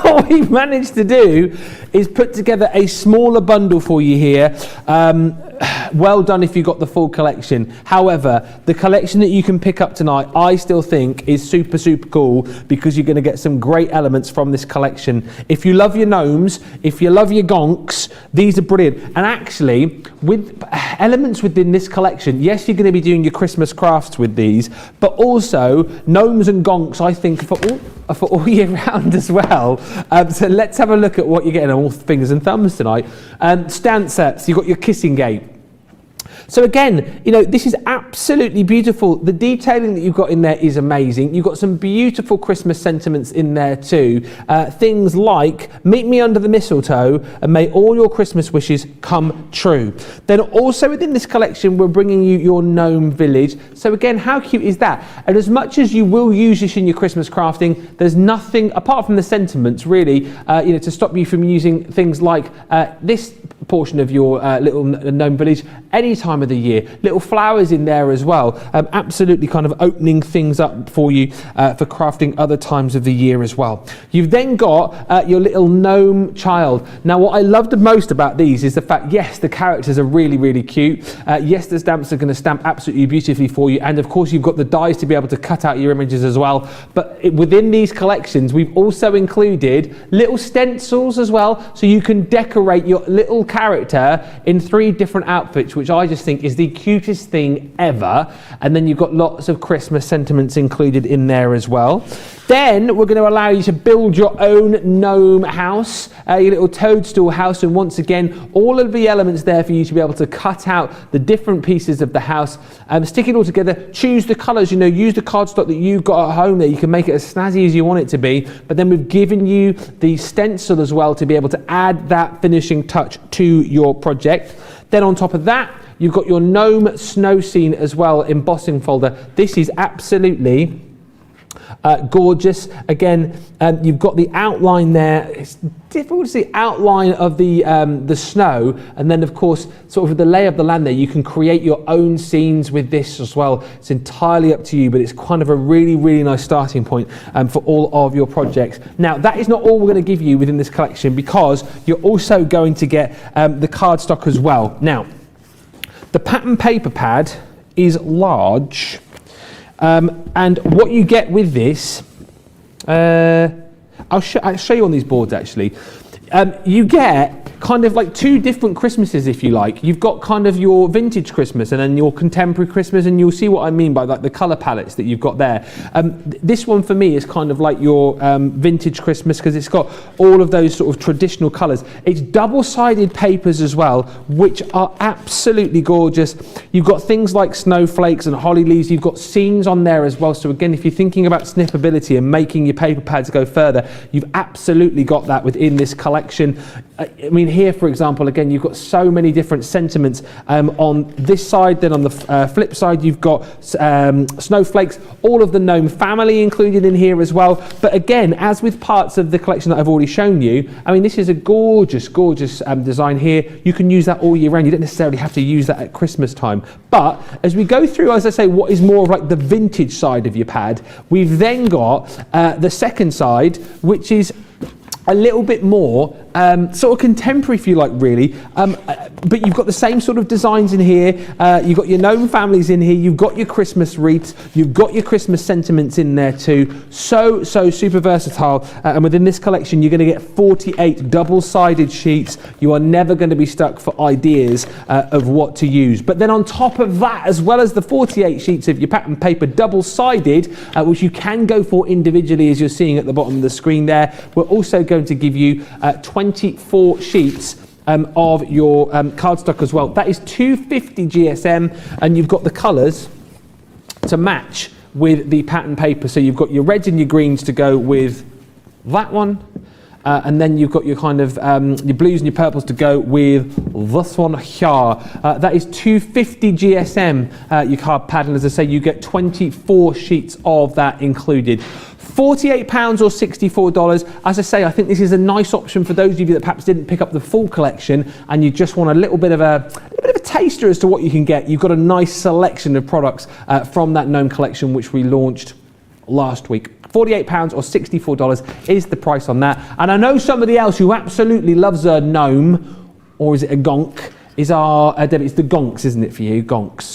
What we've managed to do is put together a smaller bundle for you here. Well done if you got the full collection. However, the collection that you can pick up tonight, I still think is super, super cool, because you're going to get some great elements from this collection. If you love your gnomes, if you love your gonks, these are brilliant. And actually, with elements within this collection, yes, you're going to be doing your Christmas crafts with these, but also gnomes and gonks, I think, for all year round as well. So let's have a look at what you're getting, all fingers and thumbs tonight. Stand sets, you've got your kissing gate. So again, you know, this is absolutely beautiful. The detailing that you've got in there is amazing. You've got some beautiful Christmas sentiments in there too. Things like, meet me under the mistletoe and may all your Christmas wishes come true. Then also within this collection, we're bringing you your gnome village. So again, how cute is that? And as much as you will use this in your Christmas crafting, there's nothing, apart from the sentiments really, you know, to stop you from using things like this portion of your little gnome village any time of the year. Little flowers in there as well, absolutely kind of opening things up for you for crafting other times of the year as well. You've then got your little gnome child. Now what I love the most about these is the fact, yes, the characters are really, really cute. Yes, the stamps are going to stamp absolutely beautifully for you, and of course you've got the dies to be able to cut out your images as well. But within these collections, we've also included little stencils as well, so you can decorate your little character in 3 different outfits, which I just think is the cutest thing ever. And then you've got lots of Christmas sentiments included in there as well. Then we're going to allow you to build your own gnome house, your little toadstool house, and once again, all of the elements there for you to be able to cut out the different pieces of the house, stick it all together, choose the colours, you know, use the cardstock that you've got at home there. You can make it as snazzy as you want it to be, but then we've given you the stencil as well to be able to add that finishing touch to your project. Then on top of that, you've got your gnome snow scene as well, embossing folder. This is absolutely gorgeous. Again, you've got the outline there. It's difficult to see outline of the snow, and then of course sort of the lay of the land there. You can create your own scenes with this as well. It's entirely up to you, but it's kind of a really, really nice starting point for all of your projects. Now that is not all we're going to give you within this collection, because you're also going to get the cardstock as well. Now, the pattern paper pad is large, and what you get with this, I'll show you on these boards actually. you get kind of like two different Christmases, if you like. You've got kind of your vintage Christmas and then your contemporary Christmas, and you'll see what I mean by like the colour palettes that you've got there. This one for me is kind of like your vintage Christmas, because it's got all of those sort of traditional colours. It's double-sided papers as well, which are absolutely gorgeous. You've got things like snowflakes and holly leaves. You've got scenes on there as well. So again, if you're thinking about snippability and making your paper pads go further, you've absolutely got that within this collection. I mean, here, for example, again, you've got so many different sentiments on this side. Then on the flip side, you've got snowflakes, all of the gnome family included in here as well. But again, as with parts of the collection that I've already shown you, I mean, this is a gorgeous, gorgeous design here. You can use that all year round. You don't necessarily have to use that at Christmas time. But as we go through, as I say, what is more of like the vintage side of your pad, we've then got the second side, which is a little bit more sort of contemporary, if you like, really, but you've got the same sort of designs in here. You've got your gnome families in here, you've got your Christmas wreaths, you've got your Christmas sentiments in there too. So super versatile, and within this collection you're going to get 48 double-sided sheets. You are never going to be stuck for ideas of what to use. But then on top of that, as well as the 48 sheets of your pattern paper double-sided, which you can go for individually, as you're seeing at the bottom of the screen there, we're also going to give you 24 sheets of your cardstock as well. That is 250 GSM, and you've got the colours to match with the pattern paper. So you've got your reds and your greens to go with that one, and then you've got your kind of your blues and your purples to go with this one here. That is 250 GSM, your card pad, and as I say, you get 24 sheets of that included. £48 or $64. As I say, I think this is a nice option for those of you that perhaps didn't pick up the full collection and you just want a little bit of a taster as to what you can get. You've got a nice selection of products from that gnome collection, which we launched last week. £48 or $64 is the price on that. And I know somebody else who absolutely loves a gnome, or is it a gonk, is our Debbie. It's the gonks, isn't it, for you? Gonks.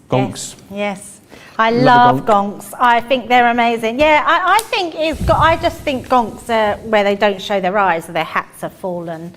Gonks. Yes. I love gonks. I think they're amazing. Yeah, I think I just think gonks are where they don't show their eyes, so their hats are fallen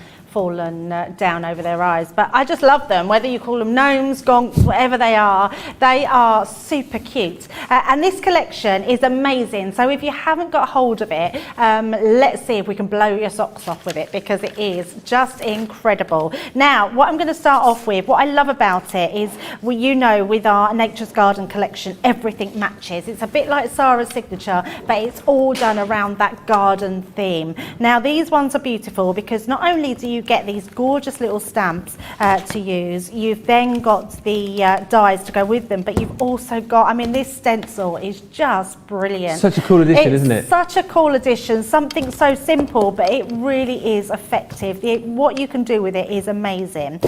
down over their eyes. But I just love them, whether you call them gnomes, gonks, whatever they are super cute. And this collection is amazing. So if you haven't got hold of it, let's see if we can blow your socks off with it, because it is just incredible. Now, what I'm going to start off with, what I love about it is, with our Nature's Garden collection, everything matches. It's a bit like Sarah's signature, but it's all done around that garden theme. Now, these ones are beautiful because not only do you get these gorgeous little stamps to use, you've then got the dies to go with them, but you've also got, I mean, this stencil is just brilliant. Such a cool addition, isn't it? Such a cool addition, something so simple, but it really is effective. What you can do with it is amazing.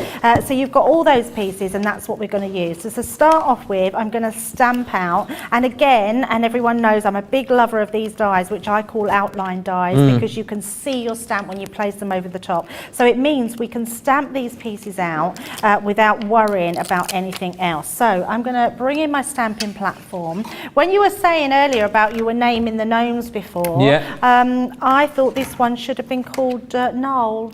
So you've got all those pieces, and that's what we're going to use. So to start off with, I'm going to stamp out, and again, and everyone knows I'm a big lover of these dies, which I call outline dies, because you can see your stamp when you place them over the top. So it means we can stamp these pieces out without worrying about anything else. So I'm going to bring in my stamping platform. When you were saying earlier about you were naming the gnomes before, I thought this one should have been called Noel.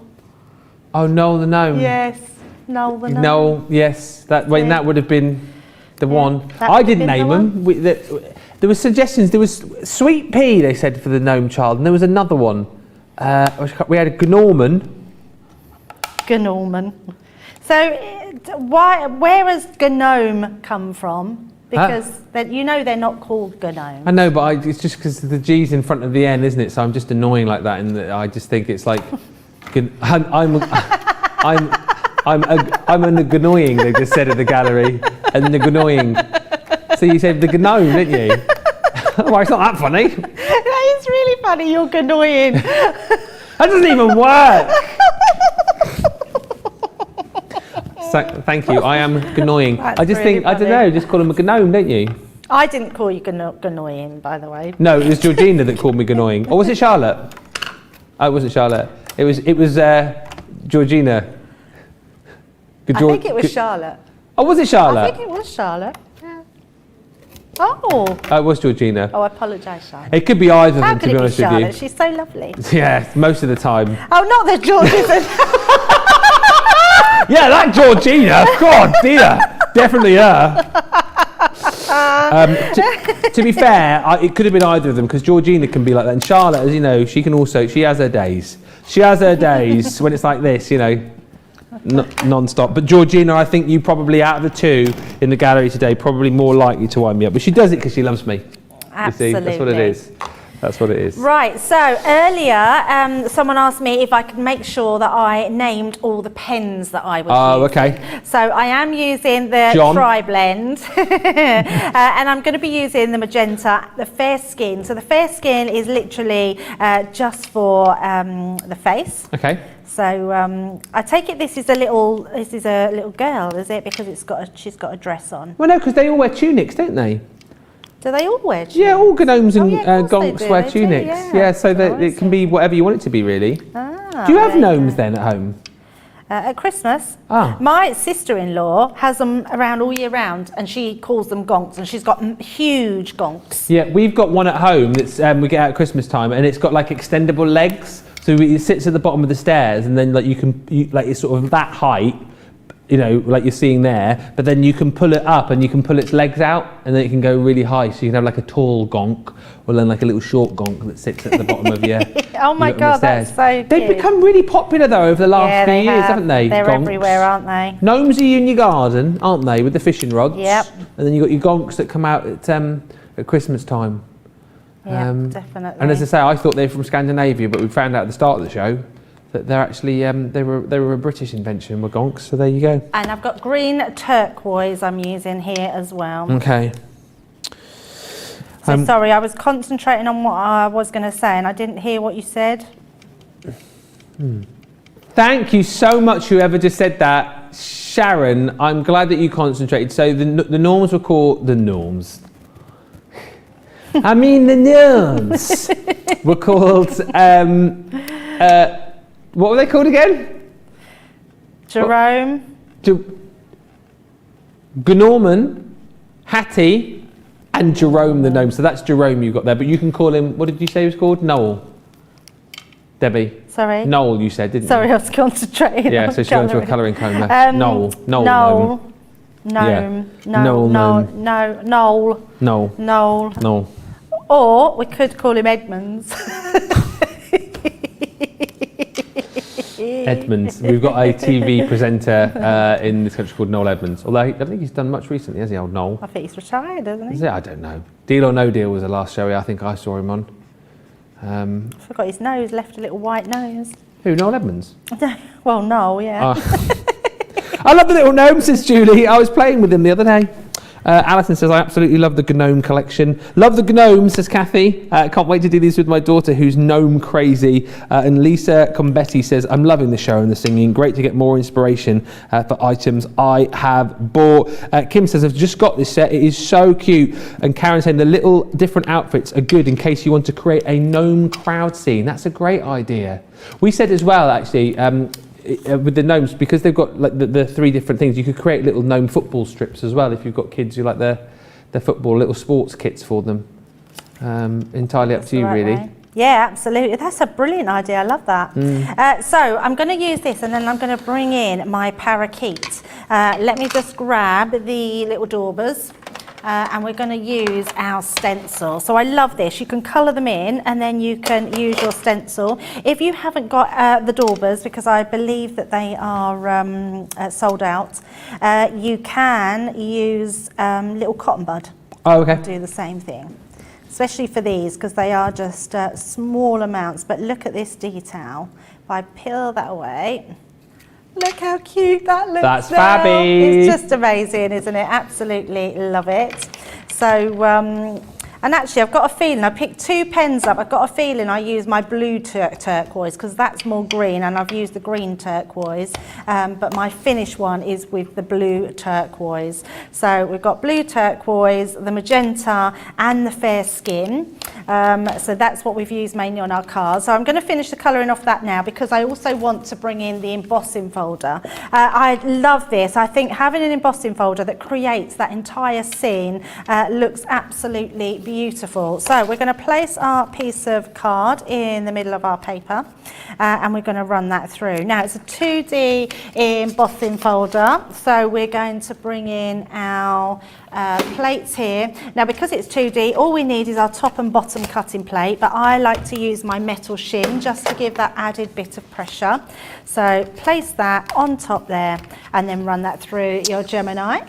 Oh, Noel the gnome. Yes, Noel the gnome. Noel, yes. That would have been the one. I didn't name them. There were suggestions. There was Sweet Pea, they said, for the gnome child, and there was another one. We had a Gnorman. So where has gnome come from? Because they're not called gnome. I know, but it's just because the G's in front of the N, isn't it? So I'm just annoying like that, and I just think it's like I'm an annoying. They just said at the gallery, and the annoying. So you said the gnome, didn't you? Well, it's not that funny. That is really funny. You're annoying. That doesn't even work. Thank you. I am annoying. I just really think, funny. I don't know, just call him a gnome, don't you? I didn't call you annoying, by the way. No, it was Georgina that called me annoying. Or was it Charlotte? Oh, it wasn't Charlotte. It was Georgina. I think it was Charlotte. Oh, was it Charlotte? I think it was Charlotte. Yeah. Oh. It was Georgina. Oh, I apologise, Charlotte. It could be either of How them, to could be it be honest with Charlotte? you. She's so lovely. Yeah, most of the time. Oh, not the Georgina. Yeah, that Georgina. God, dear. Definitely her. To be fair, it could have been either of them because Georgina can be like that. And Charlotte, as you know, she has her days. She has her days when it's like this, you know, non-stop. But Georgina, I think you probably, out of the two in the gallery today, probably more likely to wind me up. But she does it because she loves me. Absolutely. You see, that's what it is. That's what it is. Right, so earlier someone asked me if I could make sure that I named all the pens that I was using. Okay. So I am using the Tri-Blend and I'm going to be using the magenta, the fair skin. So the fair skin is literally just for the face. Okay. So I take it this is a little girl, is it? Because she's got a dress on. Well, no, because they all wear tunics, don't they? Do they all wear tunics? Yeah, all gnomes and gonks wear tunics. Yeah, so that it can be whatever you want it to be, really. Do you have gnomes then at home? At Christmas? Ah. My sister-in-law has them around all year round and she calls them gonks and she's got huge gonks. Yeah, we've got one at home that's we get out at Christmas time and it's got like extendable legs. So it sits at the bottom of the stairs and then like it's sort of that height, you know, like you're seeing there, but then you can pull it up and you can pull its legs out and then it can go really high. So you can have like a tall gonk or then like a little short gonk that sits at the bottom of your Oh my God, that's so cute. They've become really popular though over the last few years, haven't they? They're gonks. Everywhere, aren't they? Gnomes are in your garden, aren't they, with the fishing rods? Yep. And then you've got your gonks that come out at Christmas time. Yeah, definitely. And as I say, I thought they were from Scandinavia, but we found out at the start of the show that they're actually they were a British invention, were gonks. So there you go. And I've got green turquoise I'm using here as well. Okay. So sorry, I was concentrating on what I was going to say, and I didn't hear what you said. Thank you so much, whoever just said that, Sharon. I'm glad that you concentrated. So the norms were called the norms. I mean, the gnomes were called, what were they called again? Jerome. Gnorman, Hattie, and Jerome the gnome. So that's Jerome you got there, but you can call him, what did you say he was called? Noel. Debbie. Sorry? Noel, you said, didn't Sorry, you? I was concentrating. Yeah, so she's going to a colouring coma. Noel. Noel. Or we could call him Edmonds. Edmonds. We've got a TV presenter in this country called Noel Edmonds. Although I don't think he's done much recently, has he, old Noel? I think he's retired, hasn't he? Is it? I don't know. Deal or No Deal was the last show I think I saw him on. I forgot his nose, left a little white nose. Who, Noel Edmonds? Well, Noel, yeah. I love the little gnome, says Julie. I was playing with him the other day. Alison says, I absolutely love the gnome collection. Love the gnome, says Kathy. Can't wait to do these with my daughter, who's gnome crazy. And Lisa Combetti says, I'm loving the show and the singing. Great to get more inspiration for items I have bought. Kim says, I've just got this set. It is so cute. And Karen saying, the little different outfits are good in case you want to create a gnome crowd scene. That's a great idea. We said as well, actually, with the gnomes, because they've got like the three different things, you could create little gnome football strips as well if you've got kids who like their football, little sports kits for them. Entirely up to you, really. Way. Yeah, absolutely. That's a brilliant idea. I love that. So I'm going to use this and then I'm going to bring in my parakeet. Let me just grab the little daubers. And we're going to use our stencil. So I love this. You can colour them in and then you can use your stencil. If you haven't got the daubers, because I believe that they are sold out, you can use little cotton bud. Oh, okay. Do the same thing, especially for these because they are just small amounts. But look at this detail. If I peel that away, look how cute that looks. That's now. fabby. It's just amazing, isn't it? Absolutely love it. So And actually, I've got a feeling, I picked 2 pens up, I've got a feeling I use my blue turquoise because that's more green, and I've used the green turquoise, but my finish one is with the blue turquoise. So we've got blue turquoise, the magenta and the fair skin. So that's what we've used mainly on our cards. So I'm going to finish the colouring off that now because I also want to bring in the embossing folder. I love this. I think having an embossing folder that creates that entire scene looks absolutely beautiful. So we're going to place our piece of card in the middle of our paper and we're going to run that through. Now it's a 2D embossing folder, so we're going to bring in our plates here. Now because it's 2D, all we need is our top and bottom cutting plate, but I like to use my metal shim just to give that added bit of pressure. So place that on top there and then run that through your Gemini.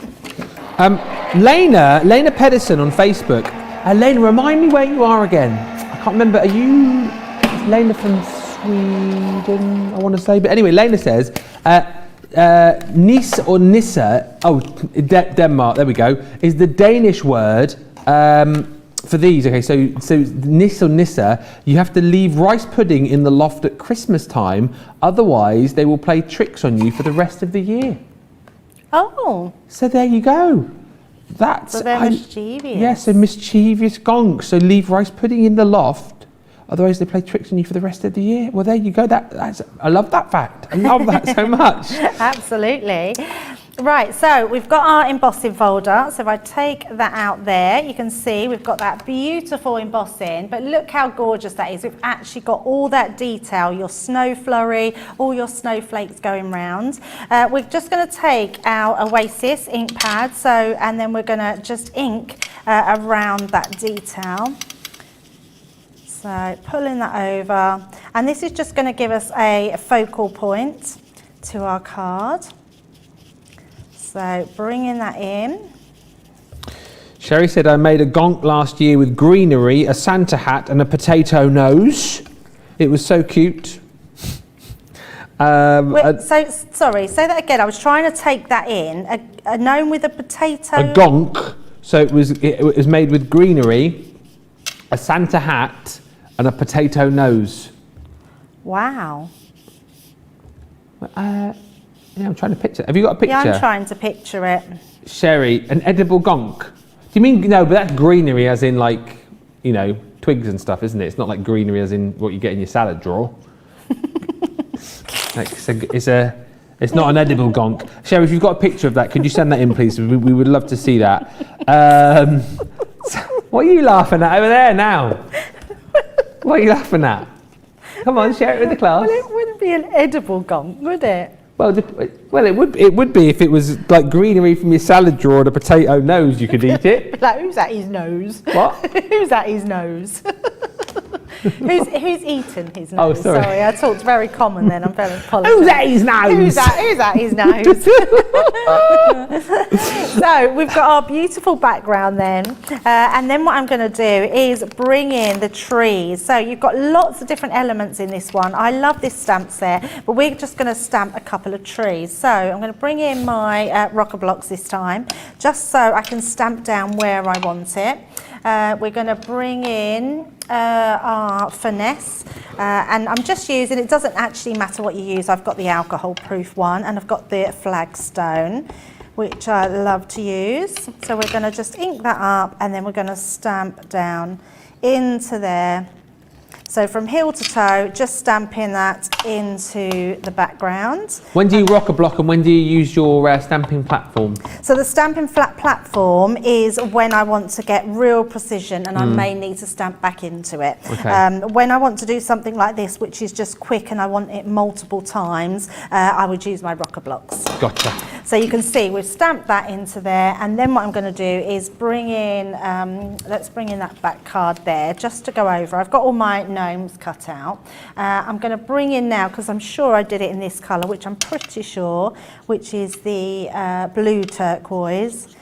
Lena Pedersen on Facebook. Lena, remind me where you are again. I can't remember. Are you Lena from Sweden, I want to say? But anyway, Lena says, Nis or Nissa, Denmark, there we go, is the Danish word for these. Okay, so Nis or Nissa, you have to leave rice pudding in the loft at Christmas time, otherwise they will play tricks on you for the rest of the year. Oh. So there you go. So they're mischievous. Yes, so mischievous gonks. So leave rice pudding in the loft, otherwise they play tricks on you for the rest of the year. Well, there you go. I love that fact. I love that so much. Absolutely. Right, so we've got our embossing folder. So if I take that out there, you can see we've got that beautiful embossing, but look how gorgeous that is. We've actually got all that detail, your snow flurry, all your snowflakes going round. We're just going to take our Oasis ink pad, and then we're going to just ink around that detail. So pulling that over, and this is just going to give us a focal point to our card. So bringing that in. Sherry said, I made a gonk last year with greenery, a Santa hat and a potato nose. It was so cute. Sorry, say that again. I was trying to take that in. A gnome with a potato. A gonk. So it was made with greenery, a Santa hat and a potato nose. Wow. Yeah, I'm trying to picture. Have you got a picture? Yeah, I'm trying to picture it. Sherry, an edible gonk. Do you mean, no, but that's greenery as in like, you know, twigs and stuff, isn't it? It's not like greenery as in what you get in your salad drawer. It's not an edible gonk. Sherry, if you've got a picture of that, could you send that in, please? We would love to see that. What are you laughing at over there now? What are you laughing at? Come on, share it with the class. Well, it wouldn't be an edible gonk, would it? Well, it would be if it was like greenery from your salad drawer and a potato nose. You could eat it. Like, who's at his nose? What? Who's at his nose? Who's eaten his nose? Oh, sorry. I talked very common then. I'm very apologetic. Who's at his nose? Who's at his nose? So we've got our beautiful background then, and then what I'm going to do is bring in the trees. So you've got lots of different elements in this one. I love this stamp set, but we're just going to stamp a couple of trees. So I'm going to bring in my rocker blocks this time, just so I can stamp down where I want it. We're going to bring in our finesse, and I'm just using, it doesn't actually matter what you use. I've got the alcohol proof one and I've got the flagstone, which I love to use. So we're going to just ink that up and then we're going to stamp down into there. So from heel to toe, just stamping that into the background. When do you rock a block and when do you use your stamping platform? So the stamping flat platform is when I want to get real precision and I may need to stamp back into it. Okay. When I want to do something like this, which is just quick and I want it multiple times, I would use my rocker blocks. Gotcha. So you can see we've stamped that into there, and then what I'm going to do is bring in, let's bring in that back card there just to go over. I've got all my gnomes cut out. I'm going to bring in now, because I'm sure I did it in this colour, which I'm pretty sure, which is the blue turquoise.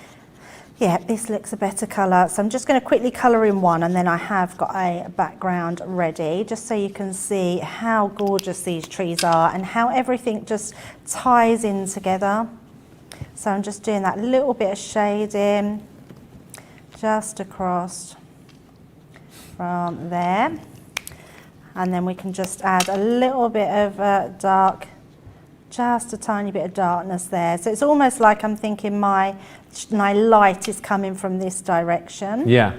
Yeah, this looks a better colour. So I'm just going to quickly colour in one, and then I have got a background ready, just so you can see how gorgeous these trees are and how everything just ties in together. So I'm just doing that little bit of shading just across. from there. And then we can just add a little bit of dark, just a tiny bit of darkness there. So it's almost like I'm thinking my light is coming from this direction. Yeah.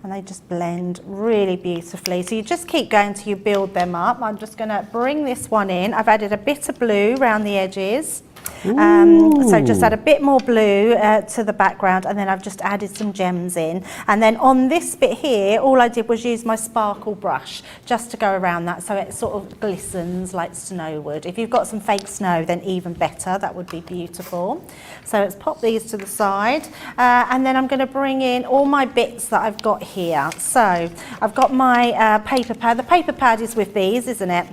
And they just blend really beautifully. So you just keep going till you build them up. I'm just going to bring this one in. I've added a bit of blue around the edges. So just add a bit more blue to the background, and then I've just added some gems in. And then on this bit here, all I did was use my sparkle brush just to go around that so it sort of glistens like snow would. If you've got some fake snow, then even better, that would be beautiful. So let's pop these to the side, and then I'm going to bring in all my bits that I've got here. So I've got my paper pad. The paper pad is with these, isn't it?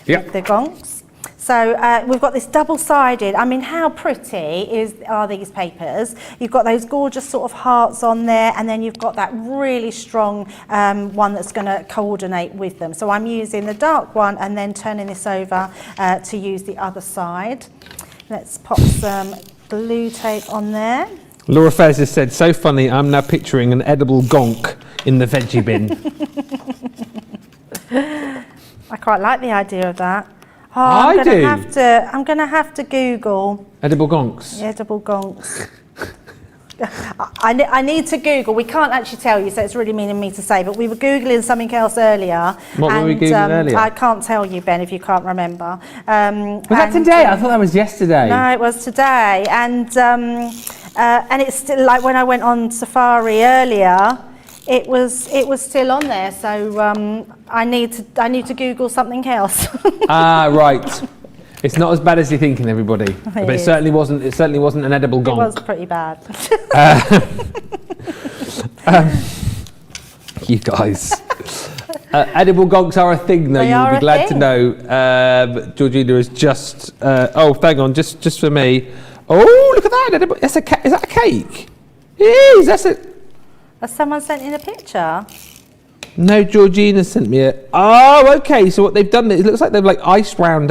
Yep. The gonks. So we've got this double-sided. I mean, how pretty are these papers? You've got those gorgeous sort of hearts on there, and then you've got that really strong one that's going to coordinate with them. So I'm using the dark one and then turning this over to use the other side. Let's pop some glue tape on there. Laura Fez has said, so funny, I'm now picturing an edible gonk in the veggie bin. I quite like the idea of that. Oh, I'm going to have to Google edible gonks. edible gonks. I need to Google. We can't actually tell you, so it's really mean of me to say, but we were Googling something else earlier. What were we Googling earlier? I can't tell you, Ben, if you can't remember. Was that today? I thought that was yesterday. No, it was today. And it's still, like when I went on Safari earlier, it was still on there. So I need to Google something else. Ah, right. It's not as bad as you're thinking, everybody. But it certainly wasn't. It certainly wasn't an edible gonk. It was pretty bad. You guys. Edible gonks are a thing, though. You'll be glad to know. Georgina is just. Oh, hang on, just for me. Oh, look at that! Edible. Is that a cake? It is. That's a. Has someone sent in a picture? No, Georgina sent me it. Oh, okay. So what they've done, it looks like they've like iced round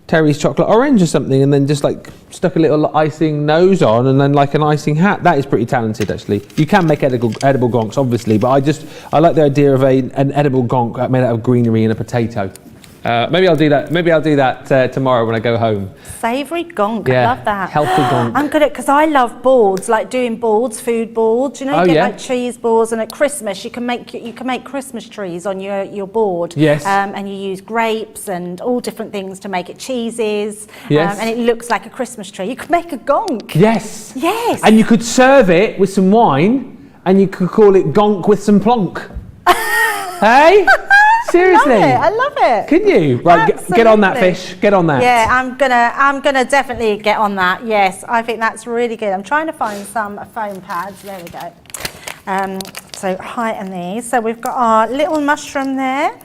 Terry's chocolate orange or something, and then just like stuck a little icing nose on, and then like an icing hat. That is pretty talented, actually. You can make edible gonks, obviously, but I like the idea of an edible gonk made out of greenery and a potato. Maybe I'll do that. Maybe I'll do that tomorrow when I go home. Savoury gonk, yeah, I love that. Healthy gonk. I'm good at, because I love boards, like doing boards, food boards. You know, you get like cheese boards, and at Christmas you can make Christmas trees on your board. Yes. And you use grapes and all different things to make it, cheeses. Yes. And it looks like a Christmas tree. You could make a gonk. Yes. Yes. And you could serve it with some wine, and you could call it gonk with some plonk. Hey. Seriously, I love it. Can you? Right, get on that, fish. Get on that. Yeah, I'm gonna definitely get on that. Yes, I think that's really good. I'm trying to find some foam pads. There we go. So heighten these. So we've got our little mushroom there.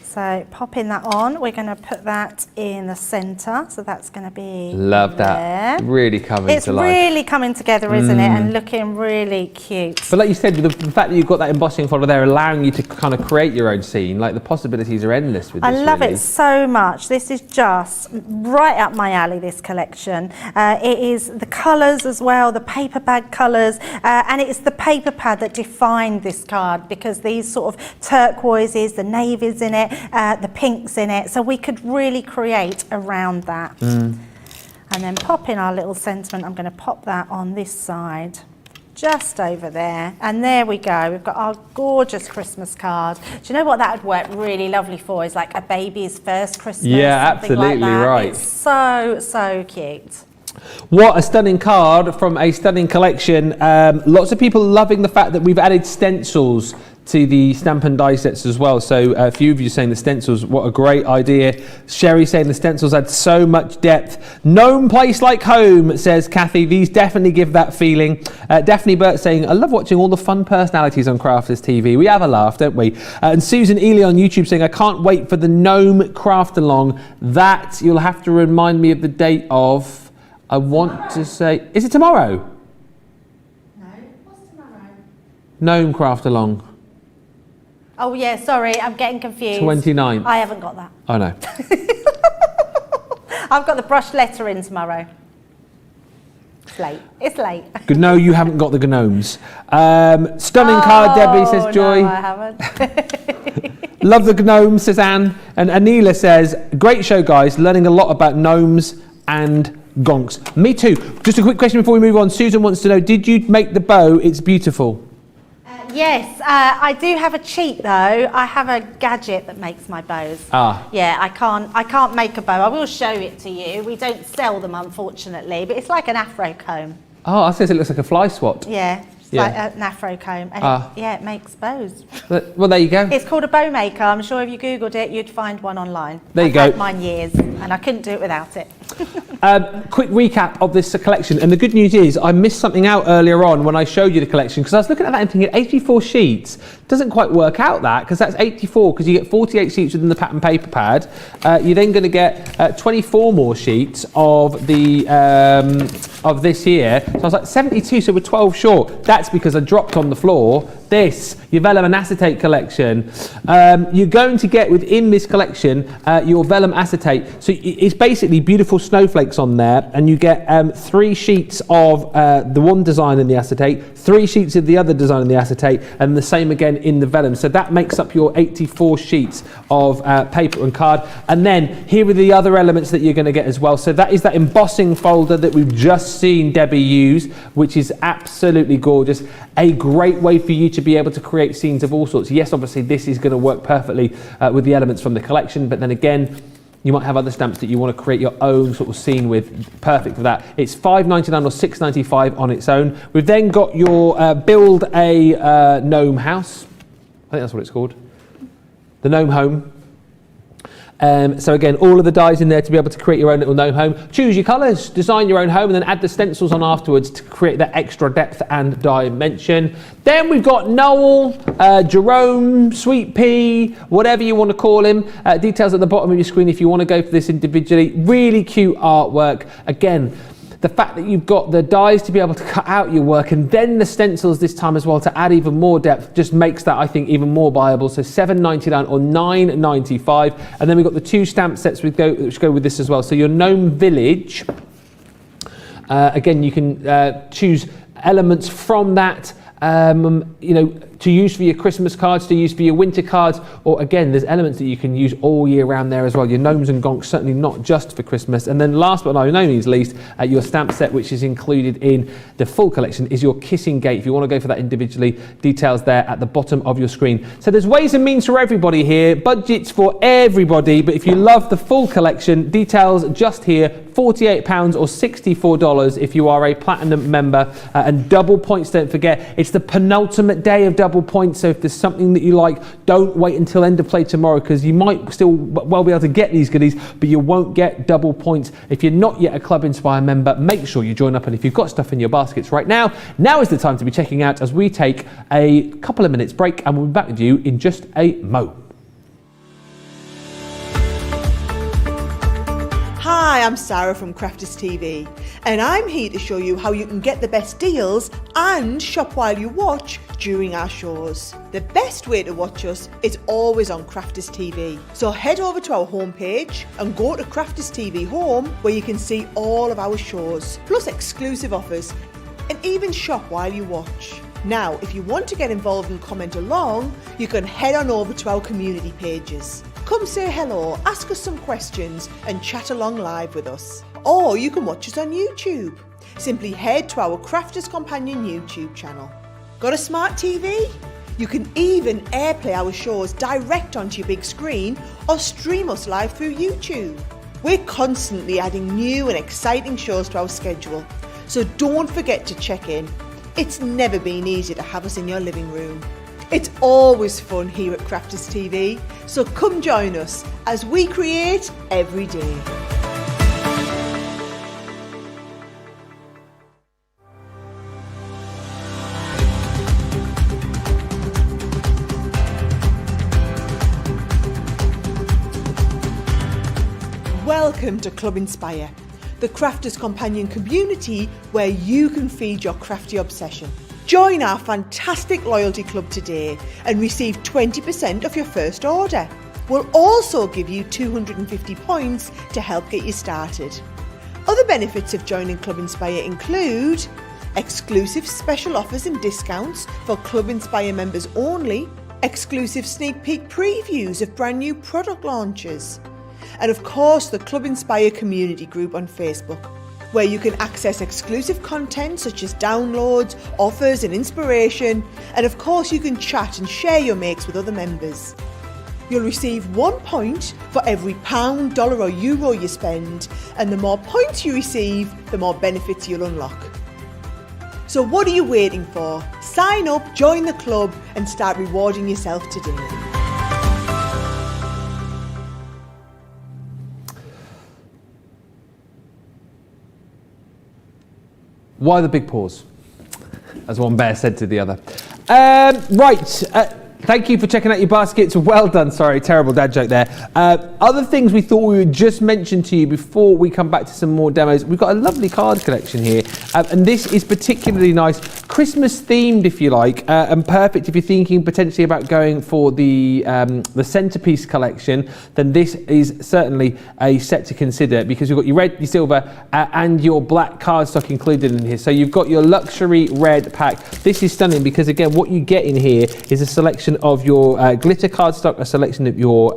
So popping that on, we're going to put that in the centre. So that's going to be Love there. that. Really coming to life. It's really coming together, isn't it? And looking really cute. But like you said, with the fact that you've got that embossing folder there, allowing you to kind of create your own scene, like the possibilities are endless with this. I love it so much. This is just right up my alley, this collection. It is the colours as well, the paper bag colours, and it's the paper pad that defined this card, because these sort of turquoises, the navies in it, the pinks in it, so we could really create around that. And then pop in our little sentiment. I'm going to pop that on this side, just over there, and there we go. We've got our gorgeous Christmas card. Do you know what that would work really lovely for? Is like a baby's first Christmas. Yeah, something absolutely like that. right. It's so cute. What a stunning card from a stunning collection. Lots of people loving the fact that we've added stencils to the stamp and die sets as well. So a few of you saying the stencils, what a great idea. Sherry saying the stencils add so much depth. Gnome place like home, says Kathy. These definitely give that feeling. Daphne Burt saying, I love watching all the fun personalities on Crafters TV. We have a laugh, don't we? And Susan Ely on YouTube saying, I can't wait for the Gnome Craft Along. That you'll have to remind me of the date of. I want to say, is it tomorrow? No, what's tomorrow? Gnome Craft Along. Oh yeah, sorry, I'm getting confused. 29th. I haven't got that. Oh no. I've got the brushed lettering tomorrow. It's late. It's late. No, you haven't got the Gnomes. Stunning card, Debbie, says Joy. No, I haven't. Love the Gnomes, says Anne. And Anila says, great show, guys. Learning a lot about gnomes and gonks. Me too. Just a quick question before we move on. Susan wants to know, did you make the bow? It's beautiful. Yes, I do have a cheat though. I have a gadget that makes my bows. Yeah, I can't make a bow. I will show it to you. We don't sell them, unfortunately, but it's like an afro comb. Oh, I says it looks like a fly swat. Yeah, it's like an afro comb, and it makes bows. Well, there you go. It's called a bow maker. I'm sure if you googled it, you'd find one online. There you go. I've had mine years, and I couldn't do it without it. Quick recap of this collection, and the good news is I missed something out earlier on when I showed you the collection, because I was looking at that and thinking 84 sheets doesn't quite work out, that because that's 84, because you get 48 sheets within the pattern paper pad. You're then going to get 24 more sheets of the of this here, so I was like 72, so we're 12 short. That's because I dropped on the floor this, your vellum and acetate collection. You're going to get within this collection your vellum acetate. So it's basically beautiful snowflakes on there, and you get 3 sheets of the one design in the acetate, 3 sheets of the other design in the acetate, and the same again in the vellum. So that makes up your 84 sheets of paper and card. And then here are the other elements that you're going to get as well. So that is that embossing folder that we've just seen Debbie use, which is absolutely gorgeous. A great way for you to be able to create scenes of all sorts. Yes, obviously this is going to work perfectly with the elements from the collection, but then again, you might have other stamps that you want to create your own sort of scene with. Perfect for that. It's $5.99 or $6.95 on its own. We've then got your build a gnome house. I think that's what it's called. The gnome home. So again, all of the dies in there to be able to create your own little gnome home. Choose your colours, design your own home, and then add the stencils on afterwards to create that extra depth and dimension. Then we've got Noel, Jerome, Sweet Pea, whatever you want to call him. Details at the bottom of your screen if you want to go for this individually. Really cute artwork. Again, the fact that you've got the dies to be able to cut out your work, and then the stencils this time as well to add even more depth, just makes that, I think, even more viable. So $7.99 or $9.95. And then we've got the 2 stamp sets which go with this as well. So your Gnome Village, again, you can choose elements from that, you know, to use for your Christmas cards, to use for your winter cards, or again, there's elements that you can use all year round there as well. Your gnomes and gonks, certainly not just for Christmas. And then last but not means least, your stamp set, which is included in the full collection, is your kissing gate. If you want to go for that individually, details there at the bottom of your screen. So there's ways and means for everybody here, budgets for everybody, but if you love the full collection, details just here, £48 or $64 if you are a platinum member, and double points, don't forget, it's the penultimate day of double points, so if there's something that you like, don't wait until end of play tomorrow, because you might still well be able to get these goodies, but you won't get double points. If you're not yet a Club Inspire member, make sure you join up, and if you've got stuff in your baskets right now is the time to be checking out as we take a couple of minutes break, and we'll be back with you in just a mo. Hi, I'm Sarah from Crafters TV, and I'm here to show you how you can get the best deals and shop while you watch during our shows. The best way to watch us is always on Crafters TV. So head over to our homepage and go to Crafters TV Home, where you can see all of our shows, plus exclusive offers, and even shop while you watch. Now, if you want to get involved and comment along, you can head on over to our community pages. Come say hello, ask us some questions, and chat along live with us. Or you can watch us on YouTube. Simply head to our Crafters Companion YouTube channel. Got a smart TV? You can even airplay our shows direct onto your big screen, or stream us live through YouTube. We're constantly adding new and exciting shows to our schedule, so don't forget to check in. It's never been easier to have us in your living room. It's always fun here at Crafters TV, so come join us as we create every day. Welcome to Club Inspire, the Crafters Companion community where you can feed your crafty obsession. Join our fantastic loyalty club today and receive 20% off your first order. We'll also give you 250 points to help get you started. Other benefits of joining Club Inspire include exclusive special offers and discounts for Club Inspire members only, exclusive sneak peek previews of brand new product launches, and of course the Club Inspire community group on Facebook, where you can access exclusive content such as downloads, offers and inspiration, and of course you can chat and share your makes with other members. You'll receive 1 point for every £, dollar or euro you spend, and the more points you receive, the more benefits you'll unlock. So what are you waiting for? Sign up, join the club and start rewarding yourself today. Why the big pause? As one bear said to the other. Thank you for checking out your baskets. Well done. Sorry, terrible dad joke there. Other things we thought we would just mention to you before we come back to some more demos. We've got a lovely card collection here, and this is particularly nice, Christmas themed if you like, and perfect if you're thinking potentially about going for the centerpiece collection. Then this is certainly a set to consider, because you've got your red, your silver, and your black cardstock included in here. So you've got your luxury red pack. This is stunning because again, what you get in here is a selection of your glitter cardstock, a selection of your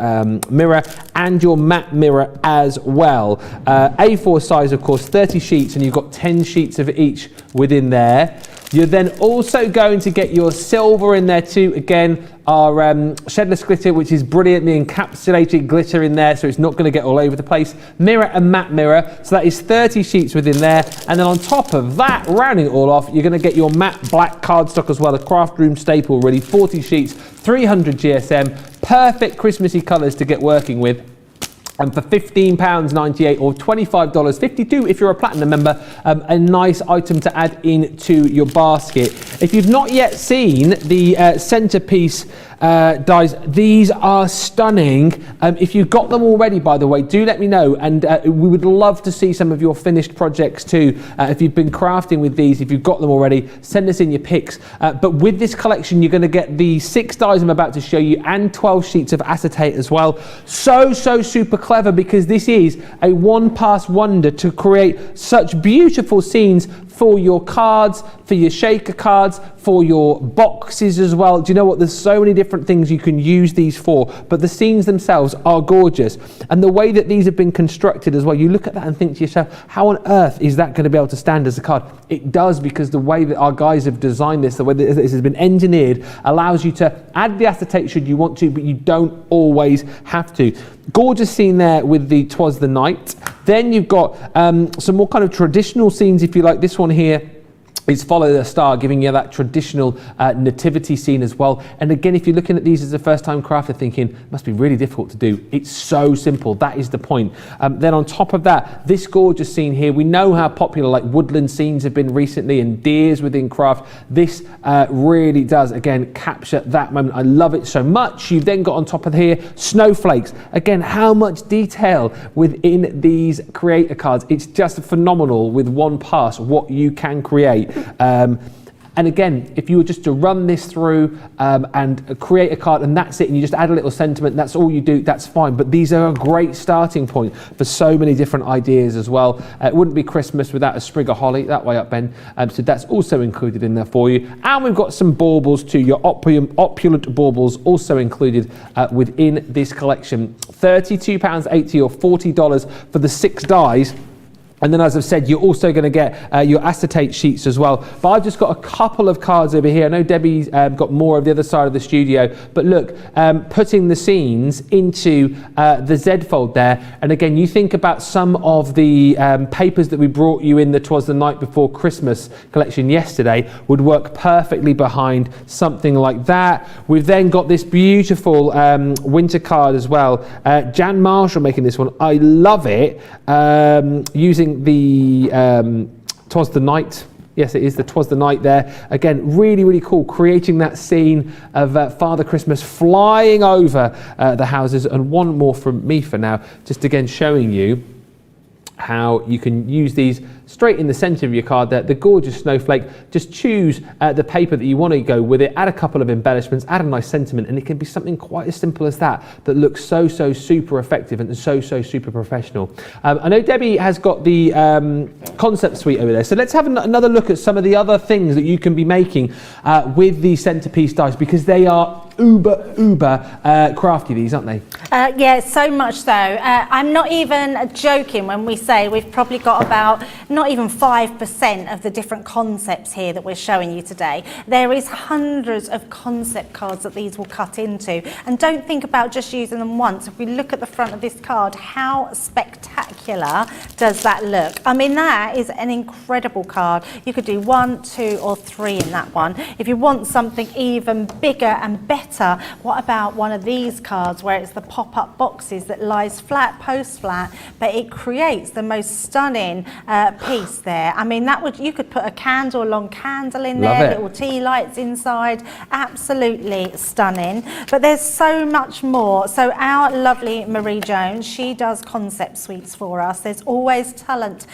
mirror and your matte mirror as well. A4 size, of course, 30 sheets, and you've got 10 sheets of each within there. You're then also going to get your silver in there too. Again, our shedless glitter, which is brilliantly encapsulated glitter in there, so it's not going to get all over the place. Mirror and matte mirror, so that is 30 sheets within there. And then on top of that, rounding it all off, you're going to get your matte black cardstock as well, a craft room staple really, 40 sheets, 300 GSM, perfect Christmassy colours to get working with. And for £15.98 or $25.52 if you're a platinum member, a nice item to add into your basket. If you've not yet seen the centerpiece dies, these are stunning. If you've got them already, by the way, do let me know, and we would love to see some of your finished projects too. If you've been crafting with these, if you've got them already, send us in your pics. But with this collection, you're going to get the 6 dies I'm about to show you and 12 sheets of acetate as well. So super clever, because this is a one-pass wonder to create such beautiful scenes for your cards, for your shaker cards, for your boxes as well. Do you know what? There's so many different things you can use these for, but the scenes themselves are gorgeous. And the way that these have been constructed as well, you look at that and think to yourself, how on earth is that going to be able to stand as a card? It does, because the way that our guys have designed this, the way that this has been engineered, allows you to add the acetate should you want to, but you don't always have to. Gorgeous scene there with the 'Twas the Night. Then you've got some more kind of traditional scenes, if you like. This one here is Follow the Star, giving you that traditional nativity scene as well. And again, if you're looking at these as a first-time crafter thinking, must be really difficult to do, it's so simple. That is the point. Then on top of that, this gorgeous scene here, we know how popular like woodland scenes have been recently and deers within craft. This really does, again, capture that moment. I love it so much. You've then got on top of here, snowflakes. Again, how much detail within these creator cards. It's just phenomenal with one pass what you can create. And again, if you were just to run this through and create a card and that's it, and you just add a little sentiment, that's all you do, that's fine. But these are a great starting point for so many different ideas as well. It wouldn't be Christmas without a sprig of holly. That way up, Ben. So that's also included in there for you. And we've got some baubles too, your opulent baubles also included within this collection. £32.80 or $40 for the 6 dies. And then, as I've said, you're also going to get your acetate sheets as well. But I've just got a couple of cards over here. I know Debbie's got more of the other side of the studio. But look, putting the scenes into the Z fold there. And again, you think about some of the papers that we brought you in the 'Twas the Night Before Christmas collection yesterday would work perfectly behind something like that. We've then got this beautiful winter card as well. Jan Marshall making this one. I love it. Using the 'Twas the Night. Yes, it is the 'Twas the Night there. Again, really cool, creating that scene of Father Christmas flying over the houses. And one more from me for now, just again showing you how you can use these straight in the centre of your card there, the gorgeous snowflake. Just choose the paper that you want to go with it, add a couple of embellishments, add a nice sentiment, and it can be something quite as simple as that looks so super effective and so super professional. I know Debbie has got the concept suite over there, so let's have another look at some of the other things that you can be making with the centerpiece dies, because they are uber crafty, these, aren't they? Yeah, so much so. I'm not even joking when we say we've probably got about not even 5% of the different concepts here that we're showing you today. There is hundreds of concept cards that these will cut into, and don't think about just using them once. If we look at the front of this card, how spectacular does that look? I mean, that is an incredible card. You could do 1, 2 or 3 in that one. If you want something even bigger and better, what about one of these cards where it's the pop-up boxes that lies flat, post flat, but it creates the most stunning piece there. I mean, you could put a long candle in there, little tea lights inside, absolutely stunning. But there's so much more. So our lovely Marie Jones, she does concept suites for us. There's always talent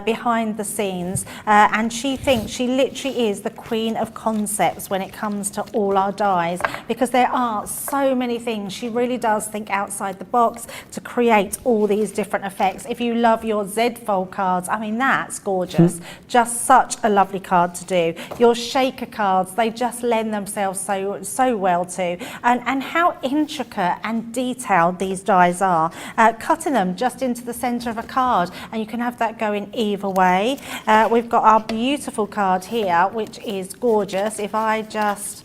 behind the scenes, and she thinks she literally is the queen of concepts when it comes to all our dies, because there are so many things. She really does think outside the box to create all these different effects. If you love your Z-fold cards, I mean, that's gorgeous. Just such a lovely card to do. Your shaker cards, they just lend themselves so well to. And how intricate and detailed these dies are. Cutting them just into the center of a card, and you can have that going either way. We've got our beautiful card here, which is gorgeous. If I just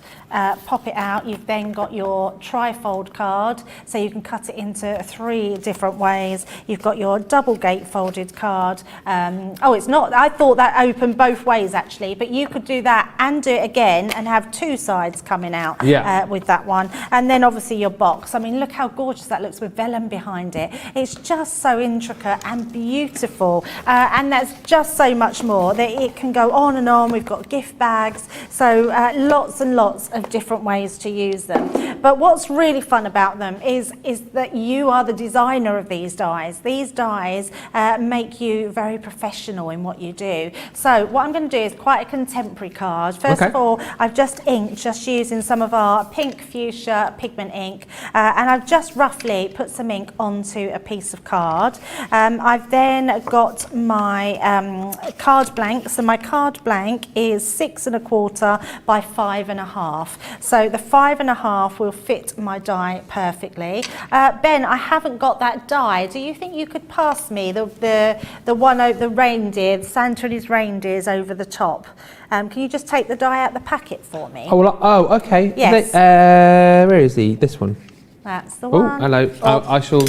pop it out, you've then got your trifold card, so you can cut it into 3 different ways. You've got your double gate folded card. Oh, it's not, I thought that opened both ways actually, but you could do that and do it again and have 2 sides coming out with that one. And then obviously your box. I mean, look how gorgeous that looks with vellum behind it. It's just so intricate and beautiful, and that's just so much more. It can go on and on. We've got gift bags, so lots and lots of different ways to use them. But what's really fun about them is that you are the designer of these dies. These dies make you very professional in what you do. So what I'm going to do is quite a contemporary card. First of all, I've just inked, just using some of our pink fuchsia pigment ink, and I've just roughly put some ink onto a piece of card. I've then got my card blank. So my card blank is 6 1/4 by 5 1/2. So the 5 1/2 will fit my die perfectly. Ben, I haven't got that die. Do you think you could pass me the one over the reindeer, Santa and his reindeers over the top? Can you just take the die out the packet for me? Oh, okay. Yes. Where is he? This one. That's the one. Oh, hello. I shall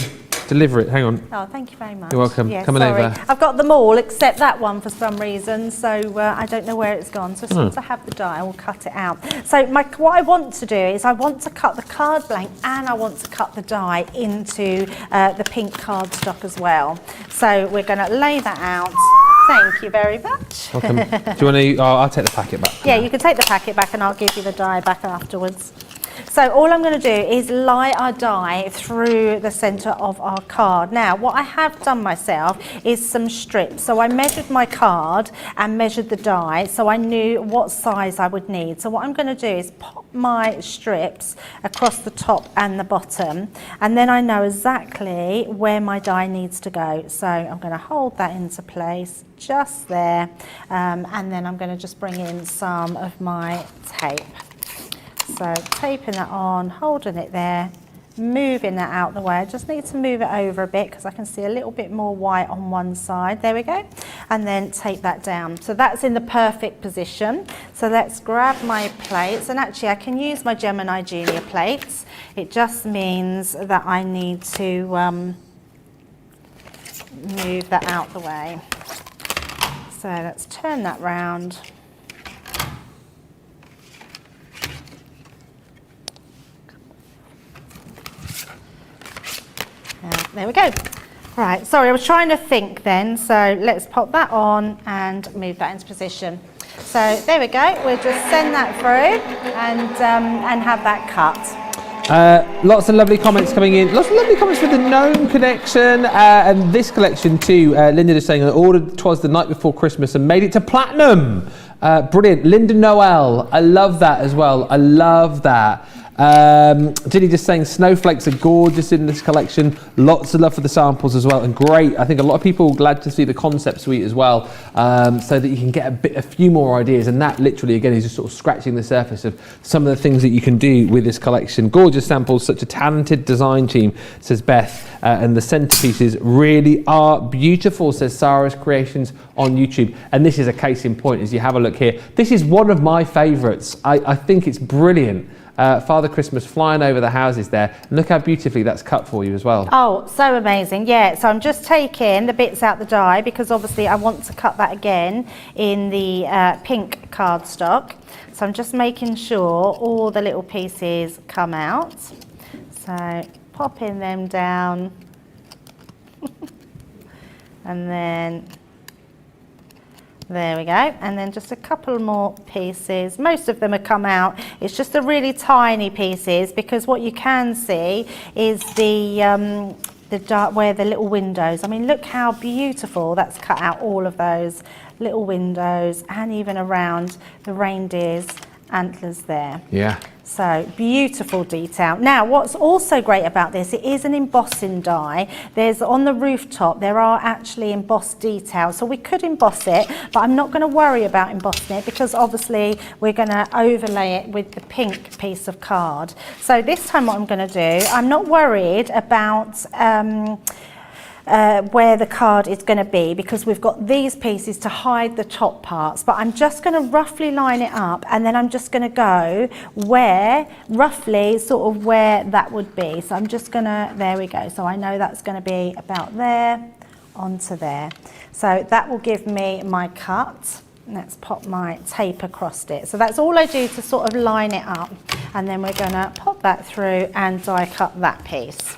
deliver it. Hang on. Oh, thank you very much. You're welcome. Yeah, Coming sorry. over. I've got them all except that one for some reason, so I don't know where it's gone. So as soon as I have the die, I will cut it out. So what I want to do is I want to cut the card blank, and I want to cut the die into the pink cardstock as well. So we're going to lay that out. Thank you very much. Welcome. Do you want to? I'll take the packet back. Yeah, you can take the packet back, and I'll give you the die back afterwards. So all I'm going to do is lie our die through the centre of our card. Now, what I have done myself is some strips. So I measured my card and measured the die, so I knew what size I would need. So what I'm going to do is pop my strips across the top and the bottom, and then I know exactly where my die needs to go. So I'm going to hold that into place just there, and then I'm going to just bring in some of my tape. So taping that on, holding it there, moving that out the way. I just need to move it over a bit because I can see a little bit more white on one side. There we go. And then tape that down. So that's in the perfect position. So let's grab my plates. And actually I can use my Gemini Junior plates. It just means that I need to move that out the way. So let's turn that round. There we go. Right, sorry, I was trying to think then, so let's pop that on and move that into position. So there we go, we'll just send that through and have that cut. Lots of lovely comments coming in. Lots of lovely comments for the Gnome collection and this collection too. Linda is saying I ordered "'Twas the Night Before Christmas" and made it to platinum. Brilliant. Linda Noel, I love that as well. I love that. Ginny just saying snowflakes are gorgeous in this collection. Lots of love for the samples as well, and great. I think a lot of people are glad to see the concept suite as well, so that you can get a few more ideas. And that literally again is just sort of scratching the surface of some of the things that you can do with this collection. Gorgeous samples, such a talented design team, says Beth, and the centerpieces really are beautiful, says Sarah's Creations on YouTube. And this is a case in point as you have a look here. This is one of my favourites. I think it's brilliant. Father Christmas flying over the houses there. Look how beautifully that's cut for you as well. Oh, so amazing. Yeah, so I'm just taking the bits out the die because obviously I want to cut that again in the pink cardstock. So I'm just making sure all the little pieces come out. So popping them down and then there we go, and then just a couple more pieces. Most of them have come out. It's just the really tiny pieces because what you can see is the dark where the little windows. I mean, look how beautiful that's cut out, all of those little windows and even around the reindeer's antlers there. Yeah. So beautiful detail. Now what's also great about this, it is an embossing die. There's on the rooftop there are actually embossed details, so we could emboss it, but I'm not going to worry about embossing it because obviously we're going to overlay it with the pink piece of card. So this time what I'm going to do, I'm not worried about where the card is going to be because we've got these pieces to hide the top parts, but I'm just going to roughly line it up and then I'm just going to go where roughly sort of where that would be. So I'm just going to, there we go, so I know that's going to be about there onto there. So that will give me my cut. Let's pop my tape across it. So that's all I do to sort of line it up, and then we're going to pop that through and die cut that piece.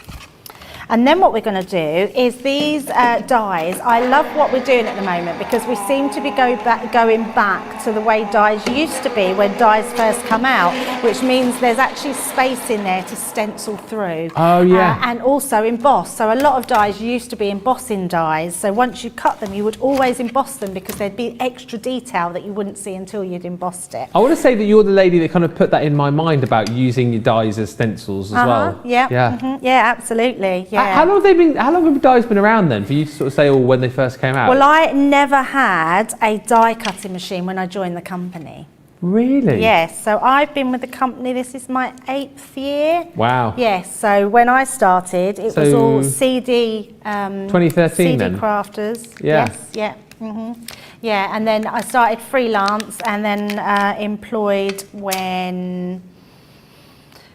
And then what we're going to do is these dies, I love what we're doing at the moment because we seem to be going back to the way dies used to be when dies first come out, which means there's actually space in there to stencil through. Oh yeah. And also emboss. So a lot of dies used to be embossing dies. So once you cut them, you would always emboss them because there'd be extra detail that you wouldn't see until you'd embossed it. I want to say that you're the lady that kind of put that in my mind about using your dies as stencils as well. Yeah. Yeah. Mm-hmm. Yeah, absolutely. Yeah. How long have dies been around then for you to sort of say, oh, when they first came out? Well, I never had a die cutting machine when I joined the company. Really? Yes, so I've been with the company, this is my 8th year. Wow. Yes, so when I started, it was all CD, 2013 CD then? crafters. Yeah. Yes, yeah. Mm-hmm. Yeah, and then I started freelance and then employed when,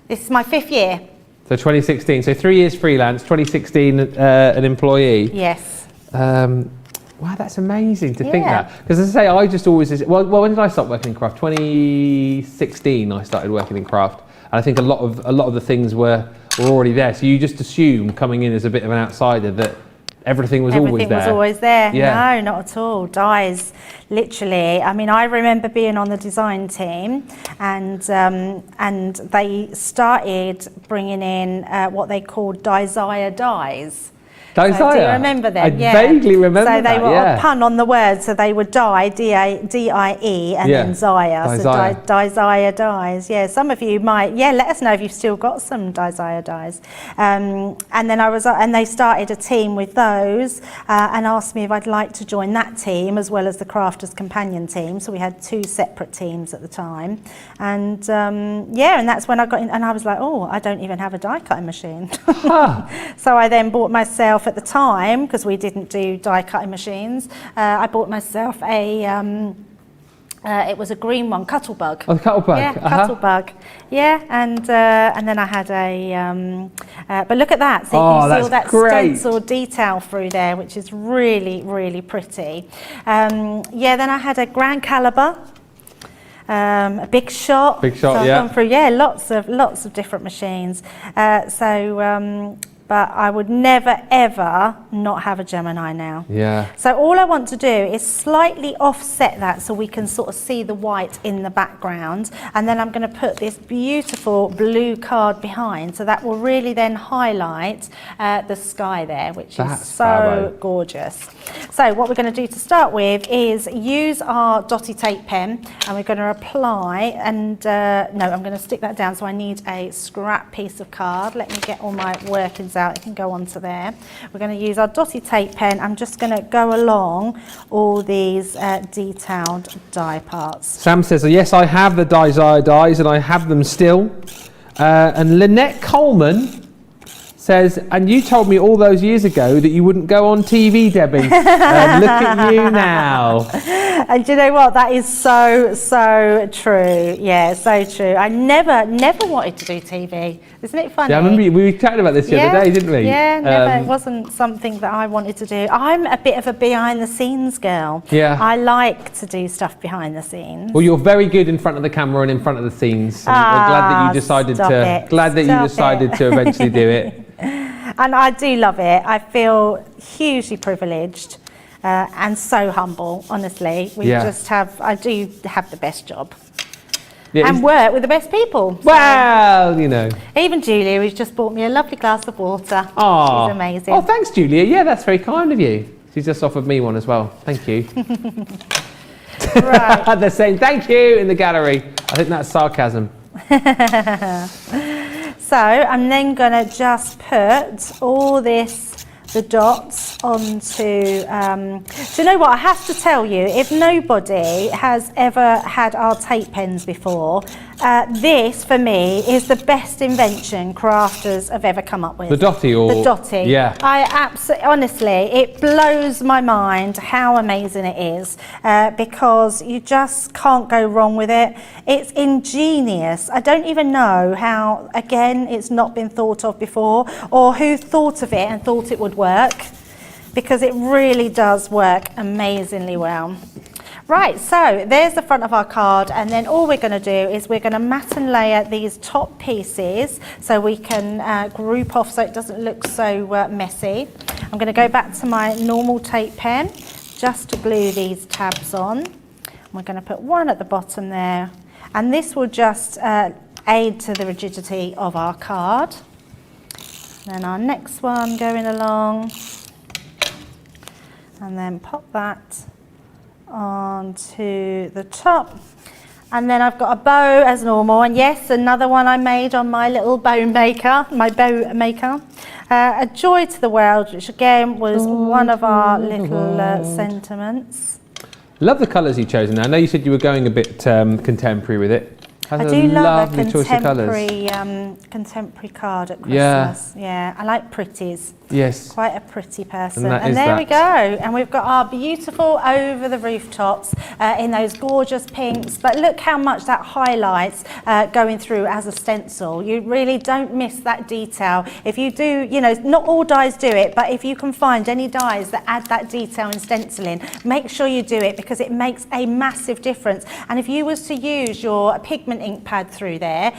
this is my 5th year. So 2016, so 3 years freelance, 2016 an employee. Yes. Wow, that's amazing to think that. Because as I say, I just always, well, when did I start working in craft? 2016 I started working in craft. And I think a lot of the things were already there. So you just assume coming in as a bit of an outsider that everything was always there. Everything was always there. Yeah. No, not at all. Dies, literally. I mean, I remember being on the design team, and they started bringing in what they called Desire dies. Desire. So, do you remember them? I vaguely remember that. So they were yeah. a pun on the word. So they would die, D-I-E, and then Zaya. So Desire dies. Yeah, some of you might. Yeah, let us know if you've still got some Desire dies. And then and they started a team with those, and asked me if I'd like to join that team as well as the Crafters Companion team. So we had 2 separate teams at the time, and yeah, and that's when I got in. And I was like, oh, I don't even have a die cutting machine. Huh. So I then bought myself. At the time, because we didn't do die cutting machines, I bought myself a it was a green one, Cuttlebug. Oh, Cuttlebug. Yeah, Cuttlebug. Yeah, and then I had a but look at that, so you can see all that stencil detail through there, which is really, really pretty. Yeah, then I had a Grand Caliber. A Big Shot. Big Shot, so I've yeah. gone through, yeah, lots of different machines. but I would never ever not have a Gemini now. Yeah. So all I want to do is slightly offset that so we can sort of see the white in the background, and then I'm going to put this beautiful blue card behind, so that will really then highlight the sky there, which is so gorgeous. So what we're going to do to start with is use our dotty tape pen, and we're going to apply, and no, I'm going to stick that down, so I need a scrap piece of card. Let me get all my workings out. It can go onto there. We're going to use our dotty tape pen. I'm just going to go along all these detailed die parts. Sam says, yes, I have the Desire dies and I have them still. And Lynette Coleman says, and you told me all those years ago that you wouldn't go on TV, Debbie. Look at you now. And do you know what? That is so true. Yeah, so true. I never wanted to do TV. Isn't it funny? Yeah, I remember we chatted about this the other day, didn't we? Yeah, never. It wasn't something that I wanted to do. I'm a bit of a behind the scenes girl. Yeah. I like to do stuff behind the scenes. Well, you're very good in front of the camera and in front of the scenes. And we're glad that you decided to eventually do it. And I do love it. I feel hugely privileged and so humble, honestly. I do have the best job. Yeah, and work with the best people. Well, you know. Even Julia, who's just bought me a lovely glass of water. Oh, she's amazing. Oh, thanks, Julia. Yeah, that's very kind of you. She's just offered me one as well. Thank you. Right. They're saying thank you in the gallery. I think that's sarcasm. So I'm then going to just put all the dots onto, do you know what, I have to tell you, if nobody has ever had our tape pens before, this for me is the best invention crafters have ever come up with. The dotty or? The dotty. Yeah. I absolutely, honestly, it blows my mind how amazing it is, because you just can't go wrong with it. It's ingenious. I don't even know how, again, it's not been thought of before, or who thought of it and thought it would work, because it really does work amazingly well. Right, so there's the front of our card, and then all we're going to do is we're going to mat and layer these top pieces so we can group off so it doesn't look so messy. I'm going to go back to my normal tape pen just to glue these tabs on. We're going to put one at the bottom there, and this will just aid to the rigidity of our card. Then our next one going along, and then pop that onto the top, and then I've got a bow as normal, and yes, another one I made on my little bow maker, a joy to the world, which again was one of our little sentiments. Love the colours you've chosen. I know you said you were going a bit contemporary with it. I do love a contemporary card at Christmas. Yeah, I like pretties. Yes. Quite a pretty person. And there we go. And we've got our beautiful over the rooftops in those gorgeous pinks. But look how much that highlights going through as a stencil. You really don't miss that detail. If you do, you know, not all dies do it, but if you can find any dies that add that detail in stenciling, make sure you do it, because it makes a massive difference. And if you was to use your pigment ink pad through there,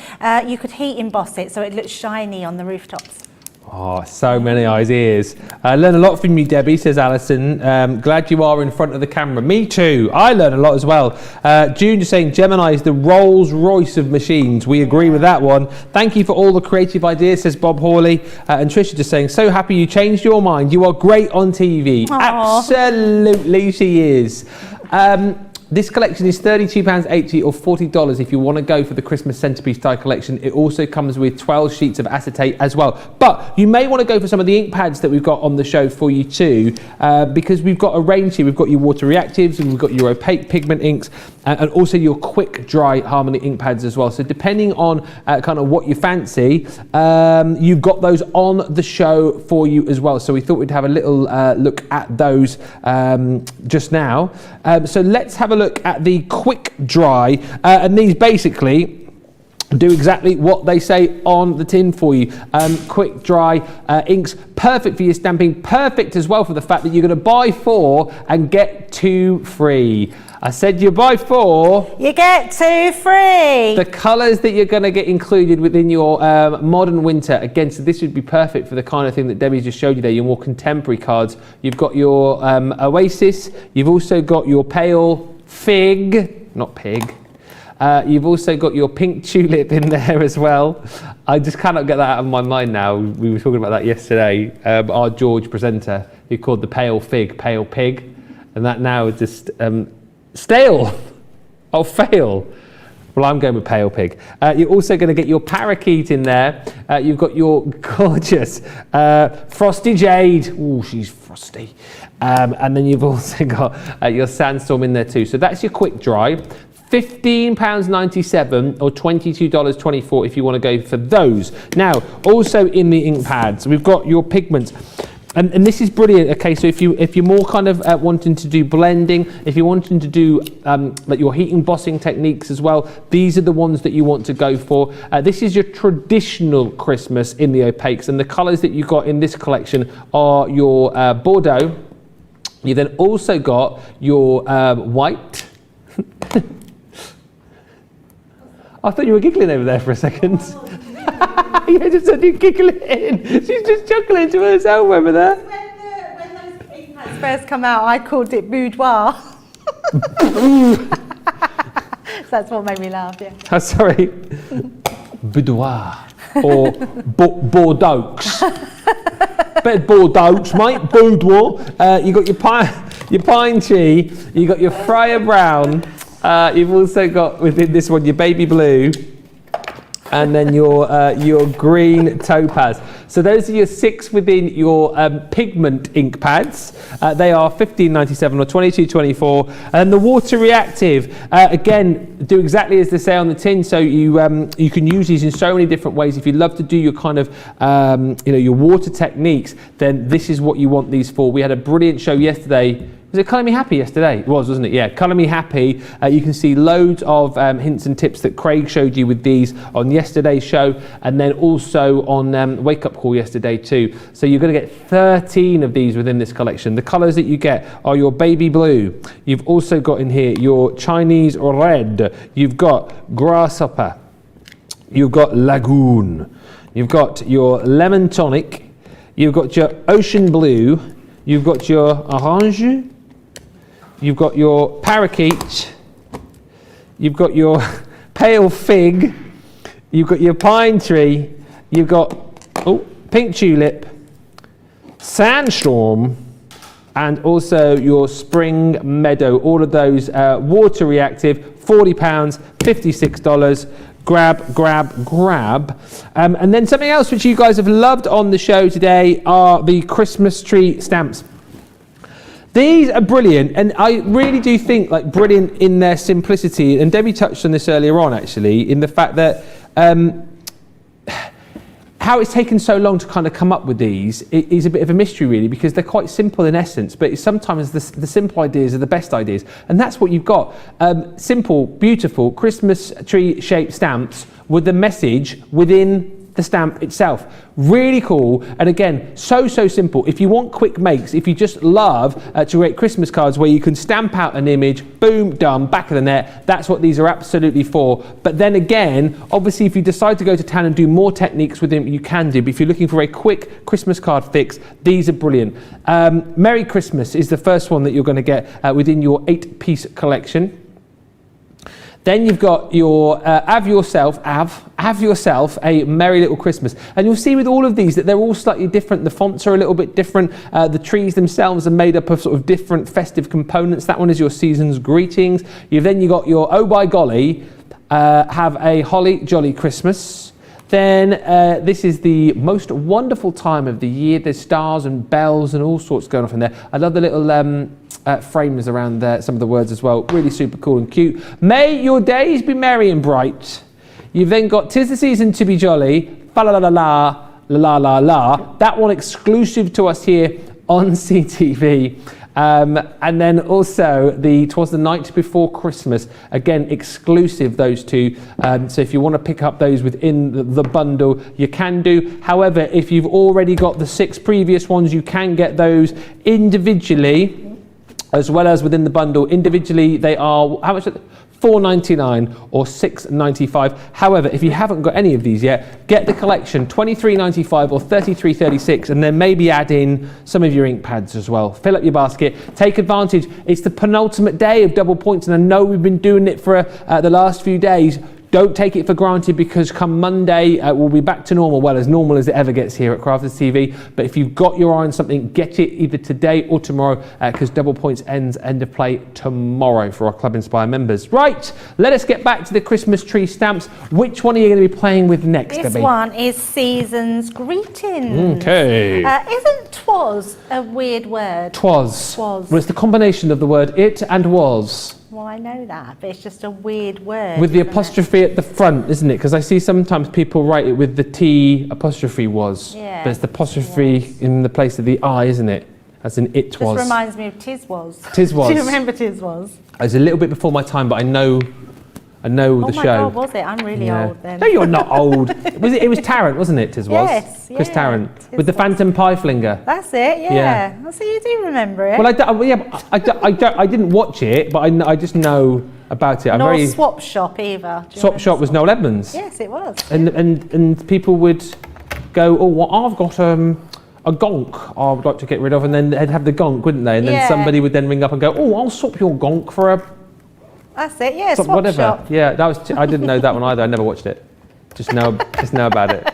you could heat emboss it so it looks shiny on the rooftops. Oh, so many ideas. I learn a lot from you, Debbie, says Alison. Glad you are in front of the camera. Me too. I learn a lot as well. June just saying Gemini is the Rolls Royce of machines. We agree with that one. Thank you for all the creative ideas, says Bob Hawley. And Tricia just saying, so happy you changed your mind. You are great on TV. Aww. Absolutely she is. This collection is £32.80 or $40 if you want to go for the Christmas centerpiece die collection. It also comes with 12 sheets of acetate as well. But you may want to go for some of the ink pads that we've got on the show for you too, because we've got a range here. We've got your water reactives, and we've got your opaque pigment inks, and also your quick dry harmony ink pads as well. So depending on kind of what you fancy, you've got those on the show for you as well. So we thought we'd have a little look at those just now. So let's have a look at the quick dry, and these basically do exactly what they say on the tin for you. Quick dry inks, perfect for your stamping, perfect as well for the fact that you're going to buy 4 and get 2 free. I said you buy 4. You get 2 free. The colours that you're going to get included within your modern winter, again, so this would be perfect for the kind of thing that Debbie just showed you there, your more contemporary cards. You've got your Oasis, you've also got your Pale Fig, not Pig. You've also got your Pink Tulip in there as well. I just cannot get that out of my mind now. We were talking about that yesterday. Our George presenter, who called the Pale Fig Pale Pig, and that now is just stale. Oh, fail. Well, I'm going with Pale Pig. You're also going to get your Parakeet in there. You've got your gorgeous Frosty Jade. Ooh, she's frosty. And then you've also got your Sandstorm in there too. So that's your quick dry. £15.97 or $22.24 if you want to go for those. Now, also in the ink pads, we've got your pigments. And this is brilliant. Okay, so if you're more kind of wanting to do blending, if you're wanting to do like your heat embossing techniques as well, these are the ones that you want to go for. This is your traditional Christmas in the opaques, and the colours that you've got in this collection are your Bordeaux. You then also got your white. I thought you were giggling over there for a second. You just said you're giggling. She's just chuckling to herself over there. When those ink pads first come out, I called it boudoir. So that's what made me laugh, yeah. Oh, sorry. Boudoir. Or Bordeaux. Better Bordeaux, mate. Boudoir. You got your pine tree. You got your Friar Brown. You've also got within this one your baby blue. And then your green topaz. So those are your 6 within your pigment ink pads. They are $15.97 or $22.24. And the water reactive, again, do exactly as they say on the tin. So you can use these in so many different ways. If you love to do your kind of your water techniques, then this is what you want these for. We had a brilliant show yesterday. Was it Colour Me Happy yesterday? It was, wasn't it? Yeah, Colour Me Happy. You can see loads of hints and tips that Craig showed you with these on yesterday's show, and then also on Wake Up Call yesterday too. So you're going to get 13 of these within this collection. The colours that you get are your baby blue. You've also got in here your Chinese red. You've got grasshopper. You've got lagoon. You've got your lemon tonic. You've got your ocean blue. You've got your orange. You've got your parakeet, you've got your pale fig, you've got your pine tree, you've got pink tulip, sandstorm, and also your spring meadow. All of those water reactive, £40, $56. Grab. And then something else which you guys have loved on the show today are the Christmas tree stamps. These are brilliant, and I really do think like brilliant in their simplicity, and Debbie touched on this earlier on actually, in the fact that how it's taken so long to kind of come up with these is a bit of a mystery really, because they're quite simple in essence, but sometimes the simple ideas are the best ideas, and that's what you've got. Simple, beautiful Christmas tree shaped stamps with the message within the stamp itself. Really cool, and again, so simple. If you want quick makes, if you just love to create Christmas cards where you can stamp out an image, boom, done, back of the net, that's what these are absolutely for. But then again, obviously if you decide to go to town and do more techniques with them, you can do, but if you're looking for a quick Christmas card fix, these are brilliant. Merry Christmas is the first one that you're going to get within your 8-piece collection. Then you've got your have yourself a merry little Christmas, and you'll see with all of these that they're all slightly different. The fonts are a little bit different. The trees themselves are made up of sort of different festive components. That one is your season's greetings. You got your oh by golly, have a holly jolly Christmas. Then this is the most wonderful time of the year. There's stars and bells and all sorts going off in there. I love the little frames around some of the words as well. Really super cool and cute. May your days be merry and bright. You've then got 'tis the season to be jolly. Fa la la la la la la la. That one exclusive to us here on CTV. And then also the 'twas the night before Christmas, again exclusive, those two. So if you want to pick up those within the bundle, you can do. However, if you've already got the 6 previous ones, you can get those individually as well as within the bundle. Individually, they are, how much? $4.99 or $6.95. However, if you haven't got any of these yet, get the collection, $23.95 or $33.36, and then maybe add in some of your ink pads as well. Fill up your basket, take advantage. It's the penultimate day of double points, and I know we've been doing it for the last few days. Don't take it for granted, because come Monday, we'll be back to normal, well, as normal as it ever gets here at Crafters TV. But if you've got your eye on something, get it either today or tomorrow, because Double Points ends end of play tomorrow for our Club Inspire members. Right, let us get back to the Christmas tree stamps. Which one are you going to be playing with next, This Debbie? one is Season's Greetings. Okay. Isn't twas a weird word? Twas. Twas. Well, it's the combination of the word it and was. Well, I know that, but it's just a weird word. With the isn't it? apostrophe at the front, isn't it? Because I see sometimes people write it with the T apostrophe was. Yeah, But it's the apostrophe in the place of the I, isn't it? As in it was. This reminds me of Tis Was. Tis Was. Do you remember Tis Was? I was a little bit before my time, but I know the Oh my show. God, was it? I'm really Yeah. old then. No, you're not old. It was Tarrant, wasn't it? Tis was. Yes, Chris yeah, Tarrant Tis with the Was. Phantom Pie flinger. That's it, yeah. Yeah. Oh, so you do remember it. Well, I didn't watch it, but I just know about it. I'm Nor very Swap Shop either. Do you Swap remember Shop was Noel Edmonds. Yes, it was. And people would go, oh, well, I've got a gonk I would like to get rid of, and then they'd have the gonk, wouldn't they? And then Yeah. somebody would then ring up and go, oh, I'll swap your gonk for a That's it, yeah, Swap whatever. Shop. Yeah, that was. I didn't know that one either. I never watched it. Just know about it.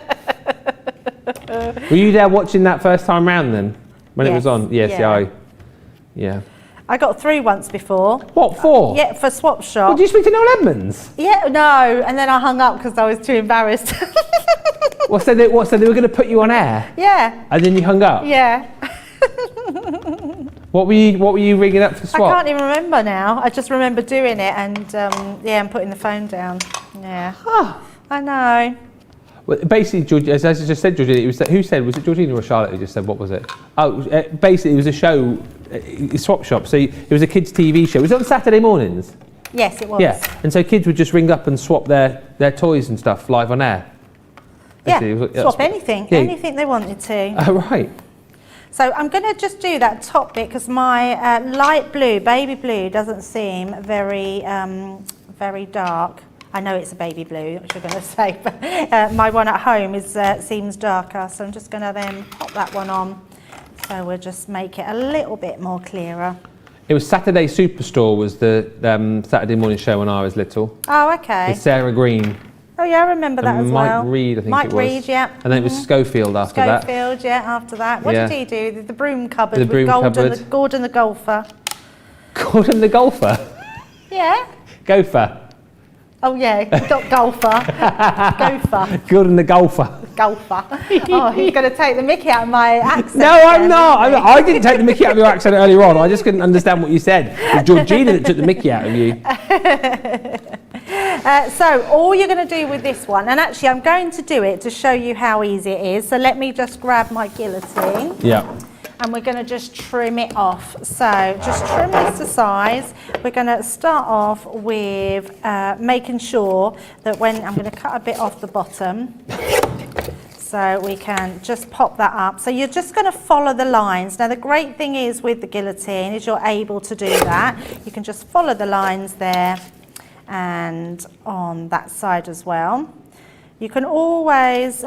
Were you there watching that first time round then, when it was Yes, on? Yes, yeah. yeah. I got through once before. What for? Yeah, for Swap Shop. Well, did you speak to Noel Edmonds? Yeah, no, and then I hung up because I was too embarrassed. So they were going to put you on air, Yeah, and then you hung up. yeah. What were you ringing up for I swap? can't even remember now. I just remember doing it and and putting the phone down. Yeah. I know. Well, basically, George, as I just said, Georgina, was it Georgina or Charlotte who just said, what was it? Oh, basically, it was a show, Swap Shop. So it was a kids' TV show. Was it on Saturday mornings? Yes, it was. Yeah, and so kids would just ring up and swap their toys and stuff live on air. Yeah, Basically, swap anything, Yeah. anything they wanted to. Oh, right. So I'm going to just do that top bit because my light blue, baby blue, doesn't seem very, very dark. I know it's a baby blue, which you're going to say, but my one at home seems darker. So I'm just going to then pop that one on. So we'll just make it a little bit more clearer. It was Saturday Superstore was the Saturday morning show when I was little. Oh, okay. With Sarah Green. Oh, yeah, I remember that and as Mike well. Reed, I think Mike it was. Reed, yeah. And then it was Schofield after that. Schofield, yeah, after that. What Yeah. did he do? The broom cupboard The with broom cupboard. Gordon the golfer. Gordon the golfer. Yeah. Gopher. Oh, yeah, not golfer. Gopher. Gordon the golfer. Golfer. Oh, he's going to take the mickey out of my accent. No, I'm then, not. isn't he? I didn't take the mickey out of your accent earlier on. I just couldn't understand what you said. It was Georgina that took the mickey out of you. So all you're going to do with this one, and actually I'm going to do it to show you how easy it is. So let me just grab my guillotine. Yeah. And we're going to just trim it off. So just trim this to size. We're going to start off with making sure that when I'm going to cut a bit off the bottom, so we can just pop that up. So you're just going to follow the lines. Now the great thing is with the guillotine is you're able to do that. You can just follow the lines there and on that side as well. You can always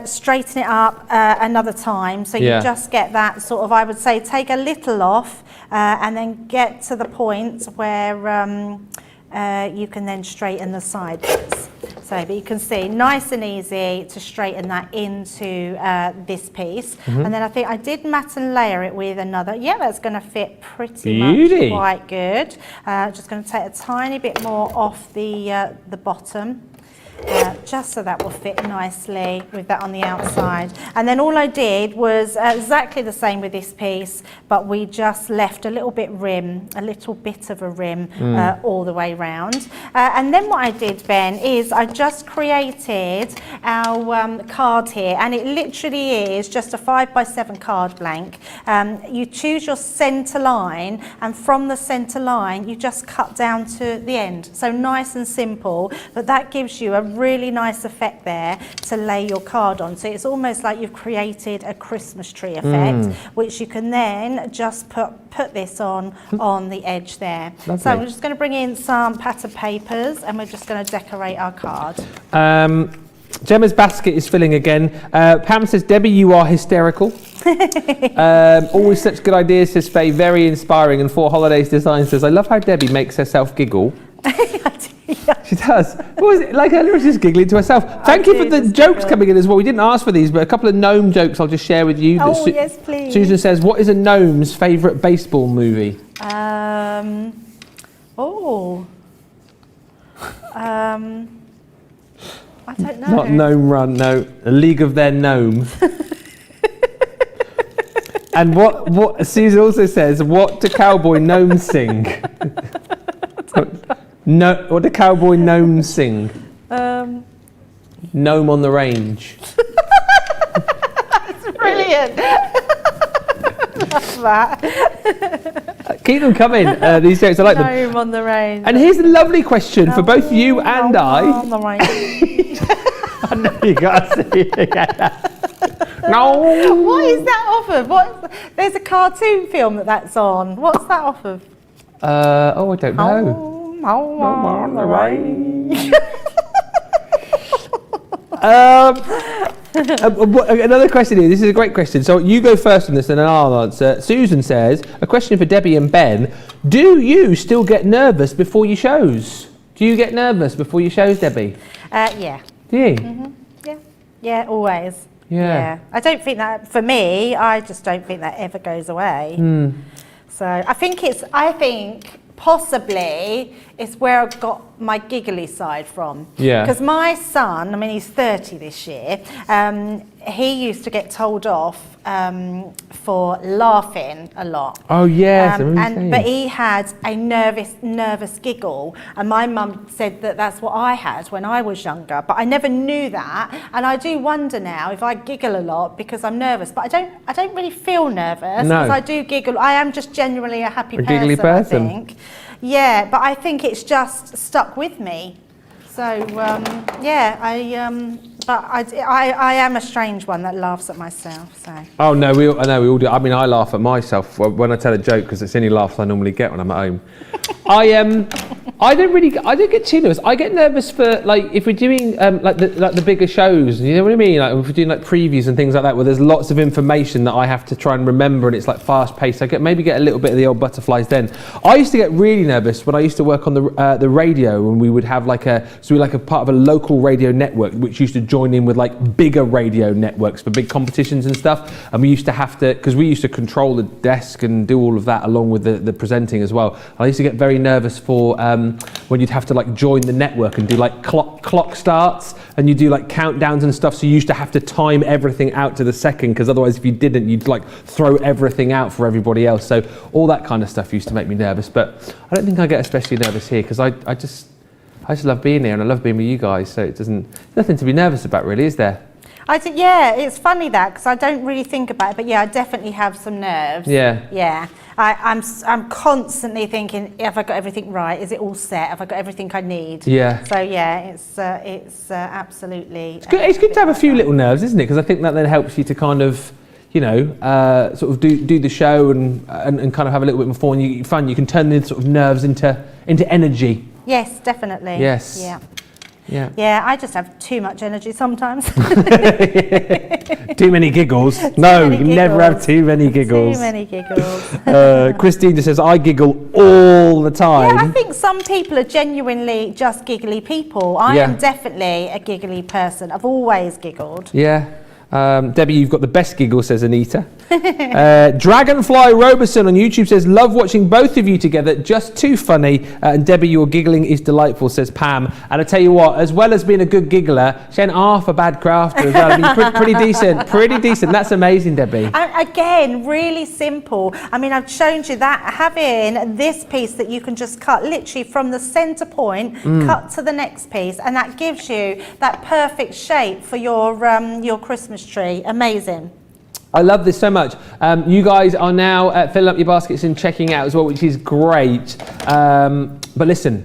straighten it up another time, so you just get that sort of, I would say, take a little off and then get to the point where you can then straighten the side bits. So, but you can see, nice and easy to straighten that into this piece. And then I think I did mat and layer it with another. Yeah, that's going to fit pretty much quite good. Just going to take a tiny bit more off the bottom. Just so that will fit nicely with that on the outside. And then all I did was exactly the same with this piece, but we just left a little bit of a rim all the way round. And then what I did, Ben, is I just created our card here, and it literally is just a 5x7 card blank. You choose your centre line, and from the centre line you just cut down to the end. So nice and simple, but that gives you a really nice effect there to lay your card on. So it's almost like you've created a Christmas tree effect, which you can then just put this on the edge there. Lovely. So I'm just going to bring in some pattern papers and we're just going to decorate our card. Gemma's basket is filling again. Pam says, Debbie, you are hysterical. Always such good ideas, says Faye. Very inspiring. And For Holidays Design says, I love how Debbie makes herself giggle. She does. What was it? Like earlier, just giggling to herself. Thank you for the jokes coming in as well. We didn't ask for these, but a couple of gnome jokes I'll just share with you. Oh, yes, please. Susan says, what is a gnome's favourite baseball movie? I don't know. Not Gnome Run, no. A League of Their Gnome. And what Susan also says, what do cowboy gnomes sing? No, what do cowboy gnomes sing? Gnome on the Range. That's brilliant. Love that. Keep them coming, these jokes. I like them. Gnome on the Range. And here's a lovely question for both you and I. On the range. I know you got to see it. No. What is that off of? There's a cartoon film that's on. What's that off of? I don't know. Home on the range. Another question here. This is a great question. So you go first on this and then I'll answer. Susan says, a question for Debbie and Ben. Do you still get nervous before your shows? Do you get nervous before your shows, Debbie? Yeah. Do you? Mm-hmm. Yeah, always. Yeah. I don't think that, for me, I just don't think that ever goes away. So I think possibly it's where I got my giggly side from. Yeah. Because my son, I mean, he's 30 this year, he used to get told off for laughing a lot. Oh, yes. But he had a nervous giggle. And my mum said that that's what I had when I was younger. But I never knew that. And I do wonder now if I giggle a lot because I'm nervous. But I don't really feel nervous because I do giggle. I am just generally a happy person, giggly person. I think. Yeah, but I think it's just stuck with me. So, but I am a strange one that laughs at myself. So. Oh no, we all do. I mean, I laugh at myself when I tell a joke because it's the only laughs I normally get when I'm at home. I don't get too nervous. I get nervous for like if we're doing like the bigger shows. You know what I mean? Like if we're doing like previews and things like that, where there's lots of information that I have to try and remember, and it's like fast paced. I maybe get a little bit of the old butterflies then. I used to get really nervous when I used to work on the radio, and we would have like a part of a local radio network, which used to join in with like bigger radio networks for big competitions and stuff. And we used to have to, because we used to control the desk and do all of that along with the presenting as well. I used to get very nervous for when you'd have to like join the network and do like clock starts, and you do like countdowns and stuff. So you used to have to time everything out to the second, because otherwise if you didn't, you'd like throw everything out for everybody else. So all that kind of stuff used to make me nervous. But I don't think I get especially nervous here, because I just love being here and I love being with you guys. So there's nothing to be nervous about, really, is there? Yeah, it's funny that, because I don't really think about it, but yeah, I definitely have some nerves. Yeah. Yeah. I'm constantly thinking, have I got everything right? Is it all set? Have I got everything I need? Yeah. So yeah, it's absolutely. It's good to have a few little nerves, isn't it? Because I think that then helps you to kind of, you know, sort of do the show and kind of have a little bit more fun. You can turn the sort of nerves into energy. Yes, definitely. Yes. Yeah. Yeah. Yeah, I just have too much energy sometimes. Too many giggles. No, you never have too many giggles. Too many giggles. Christine just says, I giggle all the time. Yeah, I think some people are genuinely just giggly people. I am definitely a giggly person. I've always giggled. Yeah. Debbie, you've got the best giggle, says Anita. Dragonfly Roberson on YouTube says, love watching both of you together, just too funny. And Debbie, your giggling is delightful, says Pam. And I tell you what, as well as being a good giggler, she ain't half a bad crafter as well. I mean, pretty decent. That's amazing, Debbie. And again, really simple. I mean, I've shown you that, having this piece that you can just cut literally from the center point, cut to the next piece, and that gives you that perfect shape for your Christmas tree. Amazing. I love this so much. You guys are now filling up your baskets and checking out as well, which is great. But listen,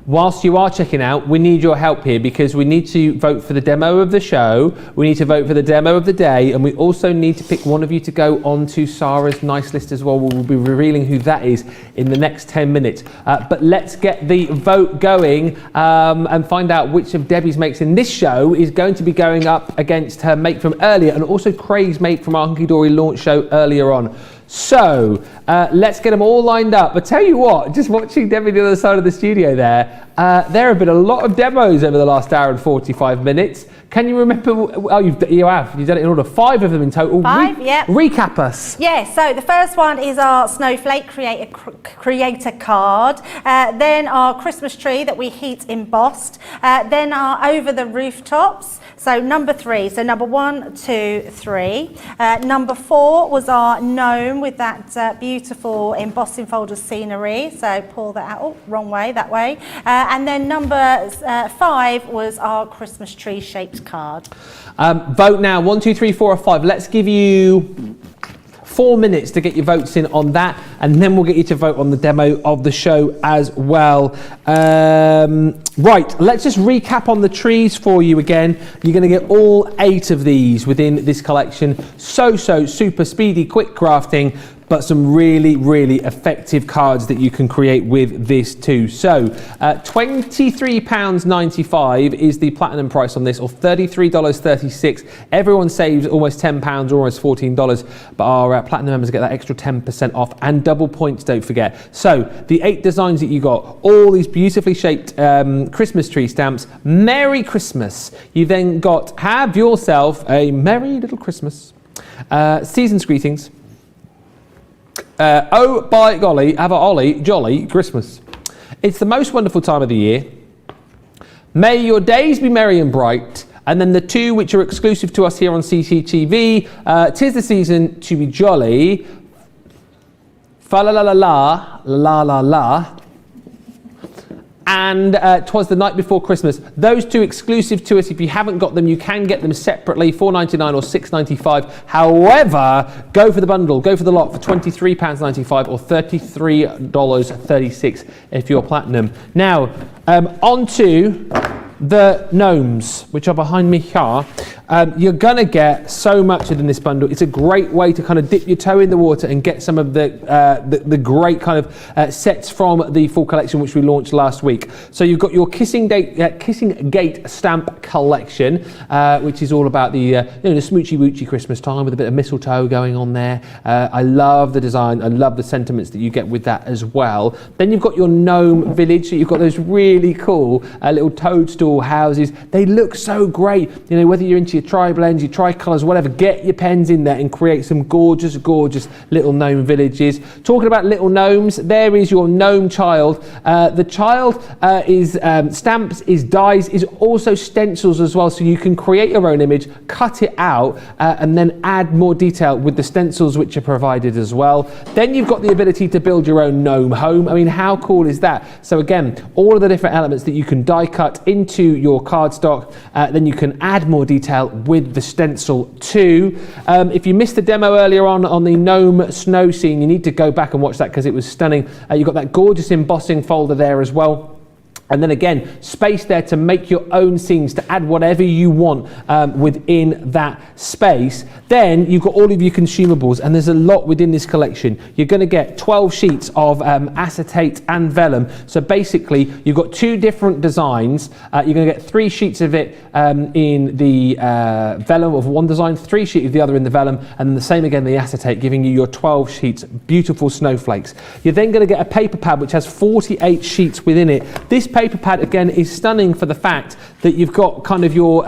whilst you are checking out, we need your help here because we need to vote for the demo of the show, we need to vote for the demo of the day, and we also need to pick one of you to go on to Sarah's nice list as well. We'll be revealing who that is in the next 10 minutes. But let's get the vote going and find out which of Debbie's mates in this show is going to be going up against her mate from earlier, and also Craig's mate from our Hunky Dory launch show earlier on. So let's get them all lined up. But tell you what, just watching Debbie on the other side of the studio there have been a lot of demos over the last hour and 45 minutes. Can you remember? Oh, you've done it in order. 5 of them in total. 5, yeah. Recap us. Yeah, so the first one is our Snowflake Creator card. Then our Christmas tree that we heat embossed. Then our Over the Rooftops. So number 3. So number 1, 2, 3. Number 4 was our gnome with that beautiful embossing fold of scenery. So pull that out. Oh, wrong way, that way. And then number 5 was our Christmas tree shaped card. Vote now. 1, 2, 3, 4 or 5. Let's give you 4 minutes to get your votes in on that, and then we'll get you to vote on the demo of the show as well. Right, let's just recap on the trees for you again. You're going to get all 8 of these within this collection. So super speedy, quick crafting, but some really effective cards that you can create with this too. So £23.95 is the platinum price on this, or $33.36. Everyone saves almost £10 or almost $14, but our platinum members get that extra 10% off and double points, don't forget. So the 8 designs that you got, all these beautifully shaped Christmas tree stamps. Merry Christmas. You then got have yourself a merry little Christmas. Season's greetings. Oh, by golly, have a holly jolly Christmas. It's the most wonderful time of the year. May your days be merry and bright. And then the 2 which are exclusive to us here on CCTV, 'tis the season to be jolly. Fa la la la la, la la la. And 'twas the night before Christmas. Those 2 exclusive to us. If you haven't got them, you can get them separately, $4.99 or $6.95. However, go for the bundle, go for the lot for £23.95 or $33.36 if you're platinum. Now, on to the gnomes, which are behind me here. You're gonna get so much within this bundle. It's a great way to kind of dip your toe in the water and get some of the great kind of sets from the full collection which we launched last week. So you've got your Kissing Gate stamp collection, which is all about the the smoochy woochy Christmas time with a bit of mistletoe going on there. I love the design. I love the sentiments that you get with that as well. Then you've got your gnome village. So you've got those really cool little toadstool houses. They look so great. You know, whether you're into your tri-blends, your tri-colours, whatever, get your pens in there and create some gorgeous little gnome villages. Talking about little gnomes, there is your gnome child. The child is stamps, is dies, is also stencils as well, so you can create your own image, cut it out, and then add more detail with the stencils which are provided as well. Then you've got the ability to build your own gnome home. I mean, how cool is that? So again, all of the different elements that you can die cut into your cardstock, then you can add more detail with the stencil too. If you missed the demo earlier on the gnome snow scene, you need to go back and watch that because it was stunning. You've got that gorgeous embossing folder there as well. And then again, space there to make your own scenes, to add whatever you want within that space. Then you've got all of your consumables, and there's a lot within this collection. You're going to get 12 sheets of acetate and vellum. So basically, you've got 2 different designs. You're going to get 3 sheets of it in the vellum of one design, 3 sheets of the other in the vellum, and the same again the acetate, giving you your 12 sheets, beautiful snowflakes. You're then going to get a paper pad which has 48 sheets within it. This paper pad again is stunning for the fact that you've got kind of your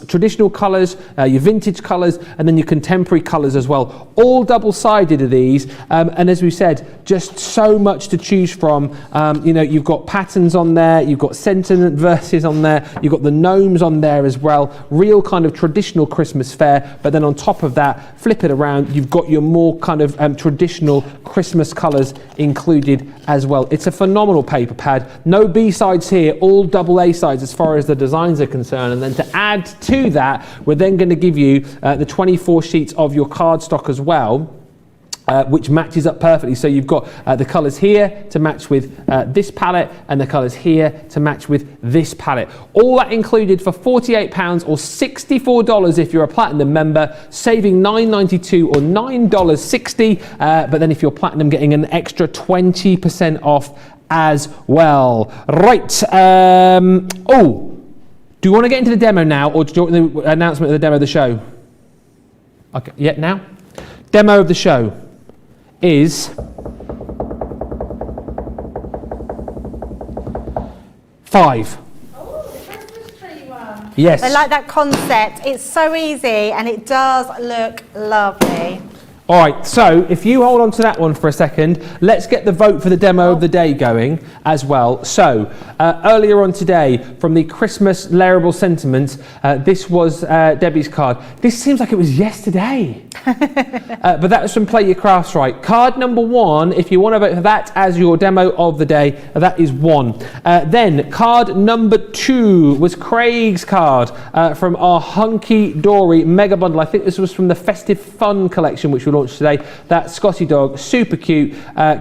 traditional colours, your vintage colours, and then your contemporary colours as well. All double-sided are these, and as we said, just so much to choose from. You know, you've got patterns on there, you've got sentiment verses on there, you've got the gnomes on there as well. Real kind of traditional Christmas fare, but then on top of that, flip it around, you've got your more kind of traditional Christmas colours included as well. It's a phenomenal paper pad. No B-sides here, all double A sides as far as the designs are concerned. And then to add to that, we're then going to give you the 24 sheets of your cardstock as well. which matches up perfectly. So you've got the colours here to match with this palette, and the colours here to match with this palette. All that included for £48 or $64 if you're a Platinum member, saving $9.92 or $9.60. But then if you're Platinum, getting an extra 20% off as well. Right. Do you want to get into the demo now, or do you want the announcement of the demo of the show? Okay. Yeah, now? Demo of the show is 5. Oh, the Christmas tree one. Yes. I like that concept. It's so easy and it does look lovely. All right, so if you hold on to that one for a second, let's get the vote for the demo of the day going as well. So earlier on today, from the Christmas Layerable Sentiment, this was Debbie's card. This seems like it was yesterday. But that was from Play Your Crafts Right. Card number 1, if you want to vote for that as your demo of the day, that is 1. Then card number 2 was Craig's card from our Hunky Dory Mega Bundle. I think this was from the Festive Fun collection, which we launched today. That Scotty dog, super cute.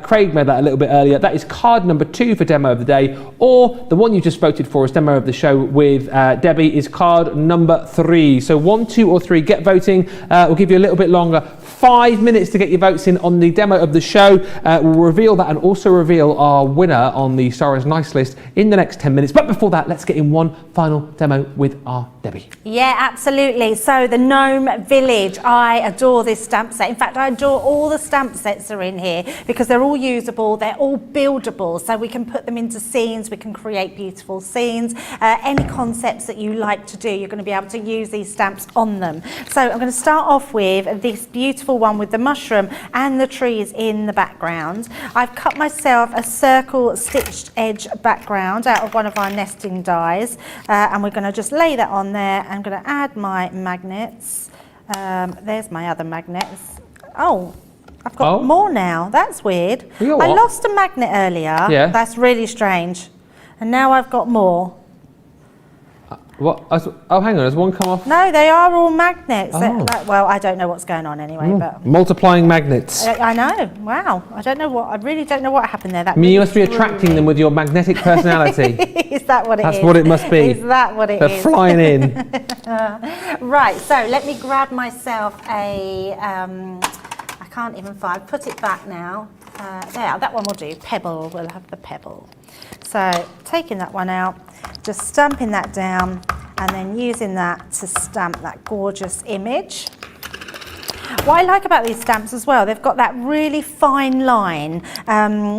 Craig made that a little bit earlier. That is card number 2 for demo of the day. Or the one you just voted for as demo of the show with Debbie is card number 3. So 1, 2 or 3, get voting. We'll give you a little bit longer, 5 minutes to get your votes in on the demo of the show. We'll reveal that and also reveal our winner on the Sarah's Nice list in the next 10 minutes. But before that, let's get in one final demo with our Debbie. Yeah, absolutely. So the Gnome Village, I adore this stamp set. In fact, I adore all the stamp sets that are in here because they're all usable, they're all buildable, so we can put them into scenes, we can create beautiful scenes. Any concepts that you like to do, you're going to be able to use these stamps on them. So I'm going to start off with this beautiful one with the mushroom and the trees in the background. I've cut myself a circle stitched edge background out of one of our nesting dies, and we're going to just lay that on there. I'm going to add my magnets. There's my other magnets. Oh, I've got more now. That's weird. I lost a magnet earlier. Yeah. That's really strange. And now I've got more. What? Oh, hang on. Has one come off? No, they are all magnets. Oh. Well, I don't know what's going on anyway, but Multiplying magnets. I know. Wow. I don't know what. I really don't know what happened there. That You must be attracting them with your magnetic personality. Is that what it is? That's what it must be. Is that what it is? They're flying in. Right. So let me grab myself a. I can't even find. Put it back now. There. That one will do. Pebble. We'll have the pebble. So taking that one out, just stamping that down, and then using that to stamp that gorgeous image. What I like about these stamps as well, they've got that really fine line,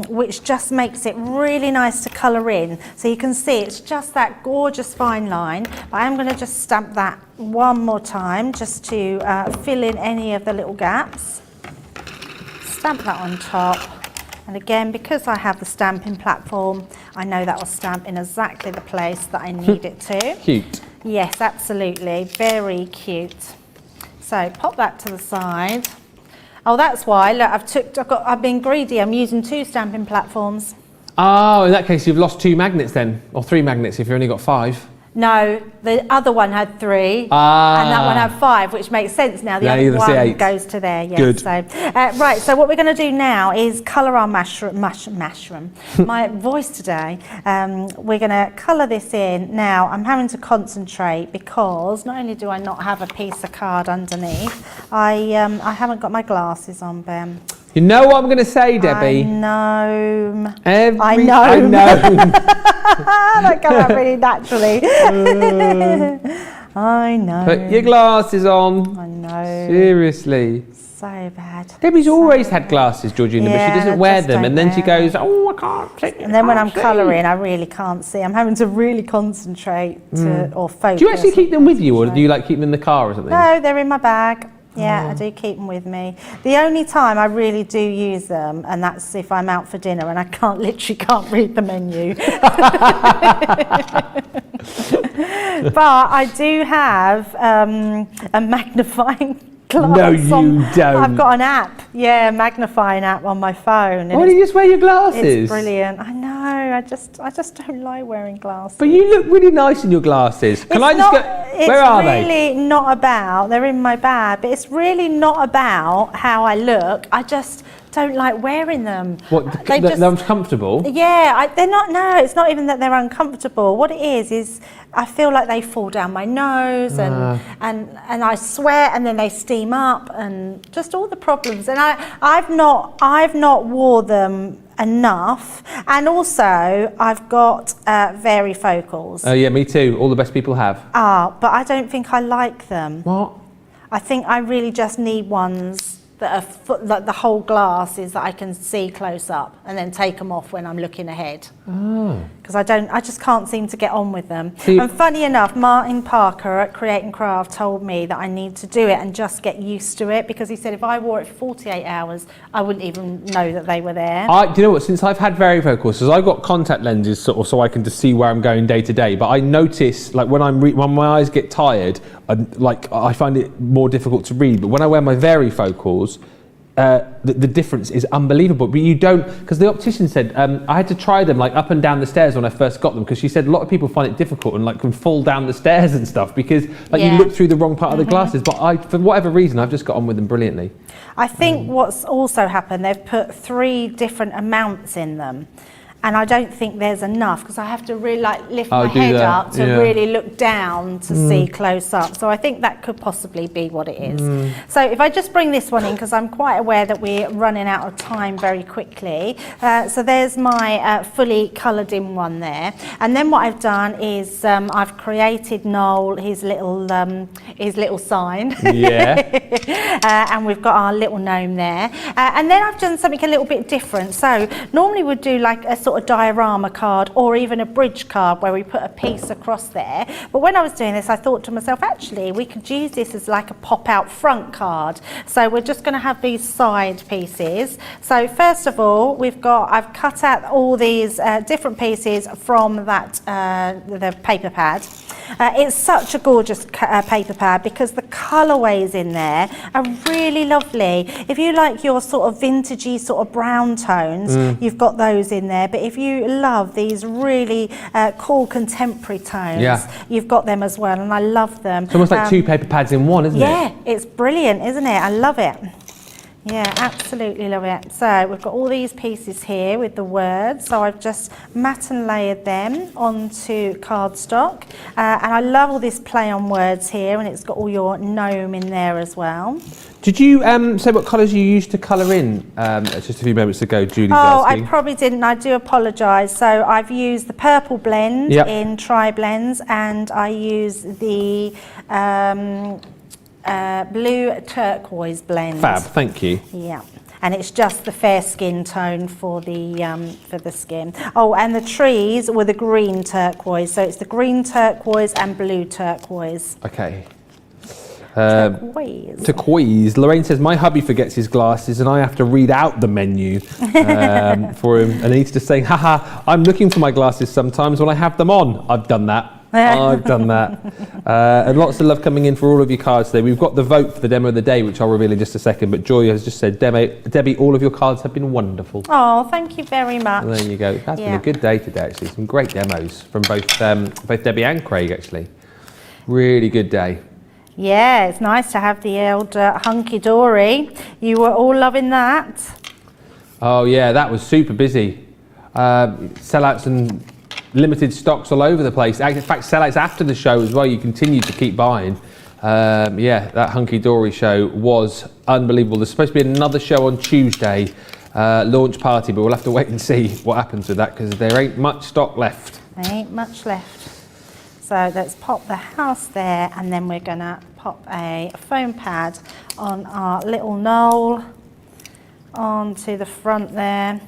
which just makes it really nice to colour in. So you can see it's just that gorgeous fine line. But I'm going to just stamp that one more time just to fill in any of the little gaps. Stamp that on top. And again, because I have the stamping platform, I know that will stamp in exactly the place that I need it to. Cute. Yes, absolutely. Very cute. So pop that to the side. Oh, that's why. Look, I've been greedy. I'm using 2 stamping platforms. Oh, in that case, you've lost 2 magnets then, or 3 magnets if you've only got 5. No, the other one had 3, and that one had 5, which makes sense now. The other one goes to there. Yes. Good. So, right. So what we're going to do now is colour our mushroom. My voice today. We're going to colour this in. Now I'm having to concentrate because not only do I not have a piece of card underneath, I haven't got my glasses on, Ben. You know what I'm going to say, Debbie? I know. I know. That came out really naturally. I know. Put your glasses on. I know. Seriously. So bad. Debbie's always had glasses, Georgina, but she doesn't wear them. And then she goes, oh, I can't see. And then when I'm colouring, I really can't see. I'm having to really concentrate or focus. Do you actually keep them with you, or do you like keep them in the car or something? No, they're in my bag. Yeah, I do keep them with me. The only time I really do use them, and that's if I'm out for dinner and I literally can't read the menu. But I do have a magnifying glass. No, you don't. I've got an app, a magnifying app on my phone. Why do you just wear your glasses? It's brilliant. I know. I just don't like wearing glasses. But you look really nice in your glasses. Can I just go? Where are they? It's really not about. They're in my bag, but it's really not about how I look. I just don't like wearing them. What? They're uncomfortable? Yeah, they're not. No, it's not even that they're uncomfortable. What it is I feel like they fall down my nose and I sweat and then they steam up and just all the problems. And I've not wore them enough, and also I've got varifocals. Oh yeah, me too. All the best people have. But I don't think I like them. What? I think I really just need ones that are like the whole glass is that I can see close up and then take them off when I'm looking ahead. Because I just can't seem to get on with them. And funny enough, Martin Parker at Create and Craft told me that I need to do it and just get used to it, because he said if I wore it for 48 hours, I wouldn't even know that they were there. Do you know what? Since I've had varifocals, so I've got contact lenses sort of so I can just see where I'm going day to day. But I notice, like when my eyes get tired, I find it more difficult to read. But when I wear my varifocals, the difference is unbelievable. But you don't, because the optician said I had to try them like up and down the stairs when I first got them, because she said a lot of people find it difficult and like can fall down the stairs and stuff because you look through the wrong part of the glasses. But for whatever reason, I've just got on with them brilliantly. I think what's also happened, they've put 3 different amounts in them. And I don't think there's enough, because I have to really lift my head up to really look down to see close up. So I think that could possibly be what it is. So if I just bring this one in, because I'm quite aware that we're running out of time very quickly. So there's my fully coloured in one there. And then what I've done is I've created Noel his little sign. Yeah. And we've got our little gnome there. And then I've done something a little bit different. So normally we'd do like a sort of diorama card or even a bridge card where we put a piece across there. But when I was doing this, I thought to myself, actually, we could use this as like a pop-out front card. So we're just going to have these side pieces. So first of all, I've cut out all these different pieces from that the paper pad. It's such a gorgeous paper pad because the colourways in there are really lovely. If you like your sort of vintagey sort of brown tones, you've got those in there. But if you love these really cool contemporary tones, you've got them as well, and I love them. It's almost like 2 paper pads in one, isn't it? Yeah, it's brilliant, isn't it? I love it. Yeah, absolutely love it. So we've got all these pieces here with the words. So I've just matte and layered them onto cardstock. And I love all this play on words here, and it's got all your gnome in there as well. Did you say what colours you used to colour in just a few moments ago, Julie's asking? I probably didn't. I do apologise. So I've used the purple blend in Tri-Blends, and I use the blue turquoise blend. Fab, thank you. Yeah, and it's just the fair skin tone for the skin. Oh, and the trees were the green turquoise, so it's the green turquoise and blue turquoise. Okay. Turquoise. Turquoise. Lorraine says, my hubby forgets his glasses and I have to read out the menu for him. And he's just saying, haha, I'm looking for my glasses sometimes when I have them on. I've done that. I've done that. And lots of love coming in for all of your cards today. We've got the vote for the demo of the day, which I'll reveal in just a second. But Joy has just said, Debbie, all of your cards have been wonderful. Oh, thank you very much. And there you go. It has been a good day today, actually. Some great demos from both Debbie and Craig, actually. Really good day. Yeah, it's nice to have the old hunky dory. You were all loving that. Oh yeah, that was super busy. Sellouts and limited stocks all over the place. In fact, sellouts after the show as well. You continue to keep buying. Yeah, that hunky dory show was unbelievable. There's supposed to be another show on Tuesday, launch party, but we'll have to wait and see what happens with that because there ain't much stock left. There ain't much left. So let's pop the house there, and then we're going to pop a foam pad on our little knoll onto the front there.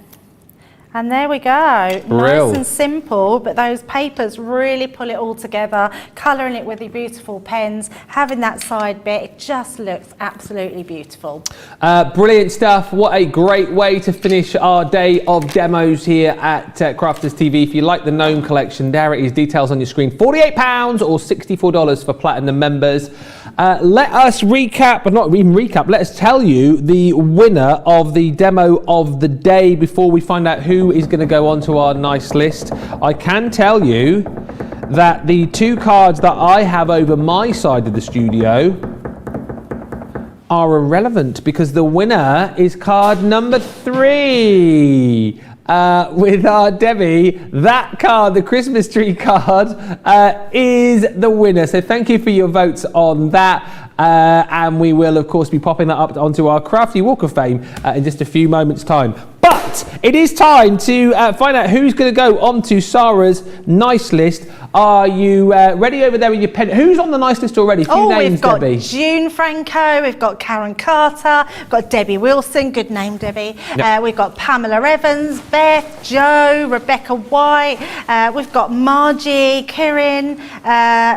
And there we go. Brill. Nice and simple, but those papers really pull it all together, colouring it with your beautiful pens, having that side bit, it just looks absolutely beautiful. Brilliant stuff. What a great way to finish our day of demos here at Crafters TV. If you like the Gnome collection, there it is, details on your screen. £48 or $64 for Platinum members. Let us recap, but not even recap, let us tell you the winner of the demo of the day before we find out who is going to go onto our nice list. I can tell you that the two cards that I have over my side of the studio are irrelevant because the winner is card number 3. With our Debbie, that card, the Christmas tree card, is the winner. So thank you for your votes on that. And we will, of course, be popping that up onto our Crafty Walk of Fame in just a few moments' time. But it is time to find out who's going to go onto Sarah's nice list. Are you ready over there with your pen? Who's on the nice list already? Few names, we've got Debbie. June Franco, we've got Karen Carter, we've got Debbie Wilson, good name Debbie. Yep. We've got Pamela Evans, Beth, Joe, Rebecca White, we've got Margie, Kirin,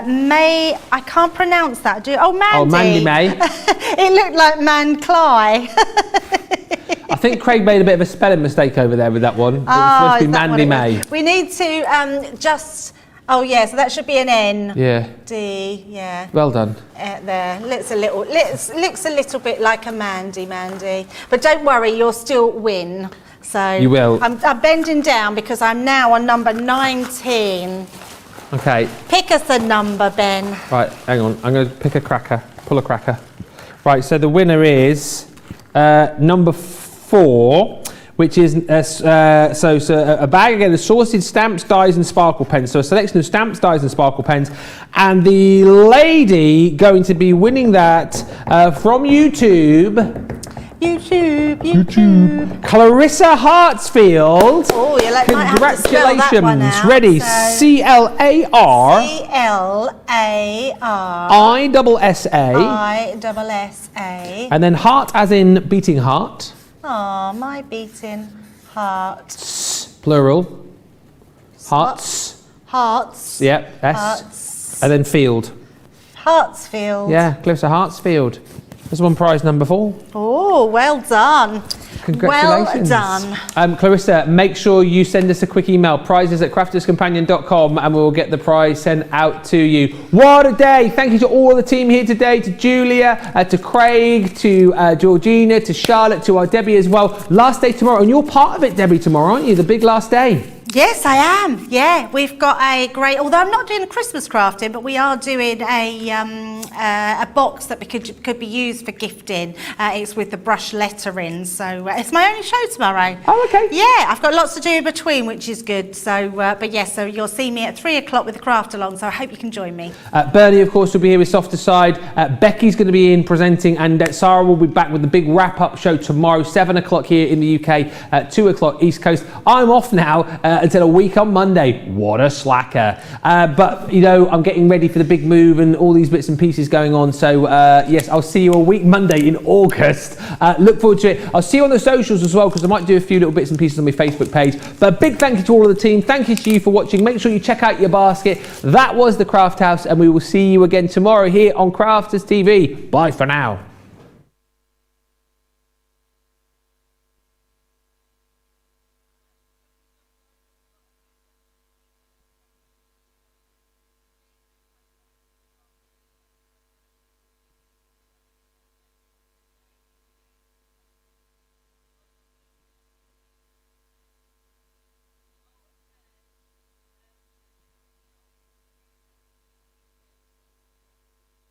May, I can't pronounce that, Mandy. Oh, Mandy May. It looked like Man Cly. I think Craig made a bit of a spelling mistake over there with that one. It was supposed to be Mandy May. We need to just... Oh yeah, so that should be an N. Yeah. D, yeah. Well done. There, looks a little bit like a Mandy. But don't worry, you'll still win. So you will. I'm bending down because I'm now on number 19. Okay. Pick us a number, Ben. Right, hang on. I'm going to pick a cracker. Pull a cracker. Right, so the winner is number 4. Which is a bag again of sorted stamps, dies and sparkle pens. So a selection of stamps, dies and sparkle pens. And the lady going to be winning that from YouTube. Clarissa Hartsfield. Oh, you like congratulations. Might have to spell that one out. Ready? So C-L-A-R. C-L-A-R. And then heart as in beating heart. Oh, my beating heart. Plural. Hearts. Hearts. Yep. S. Hearts. And then field. Hartsfield. Yeah, Clarissa Hartsfield. This one prize number 4. Oh, well done. Congratulations. Well done. Clarissa, make sure you send us a quick email, prizes@crafterscompanion.com, and we'll get the prize sent out to you. What a day. Thank you to all the team here today, to Julia, to Craig, to Georgina, to Charlotte, to our Debbie as well. Last day tomorrow, and you're part of it, Debbie, tomorrow, aren't you? The big last day. Yes, I am. Yeah, we've got a great, although I'm not doing a Christmas crafting, but we are doing a box that could be used for gifting. It's with the brush lettering, so it's my only show tomorrow. Oh, okay. Yeah, I've got lots to do in between, which is good. So, but yes, so you'll see me at 3 o'clock with the craft along. So I hope you can join me. Bernie, of course, will be here with Softer Side. Becky's going to be in presenting, and Sarah will be back with the big wrap-up show tomorrow, 7 o'clock here in the UK, 2 o'clock East Coast. I'm off now until a week on Monday. What a slacker. But, you know, I'm getting ready for the big move and all these bits and pieces going on. So, yes, I'll see you a week Monday in August. Look forward to it. I'll see you on the socials as well, because I might do a few little bits and pieces on my Facebook page. But a big thank you to all of the team. Thank you to you for watching. Make sure you check out your basket. That was the Craft House, and we will see you again tomorrow here on Crafters TV. Bye for now.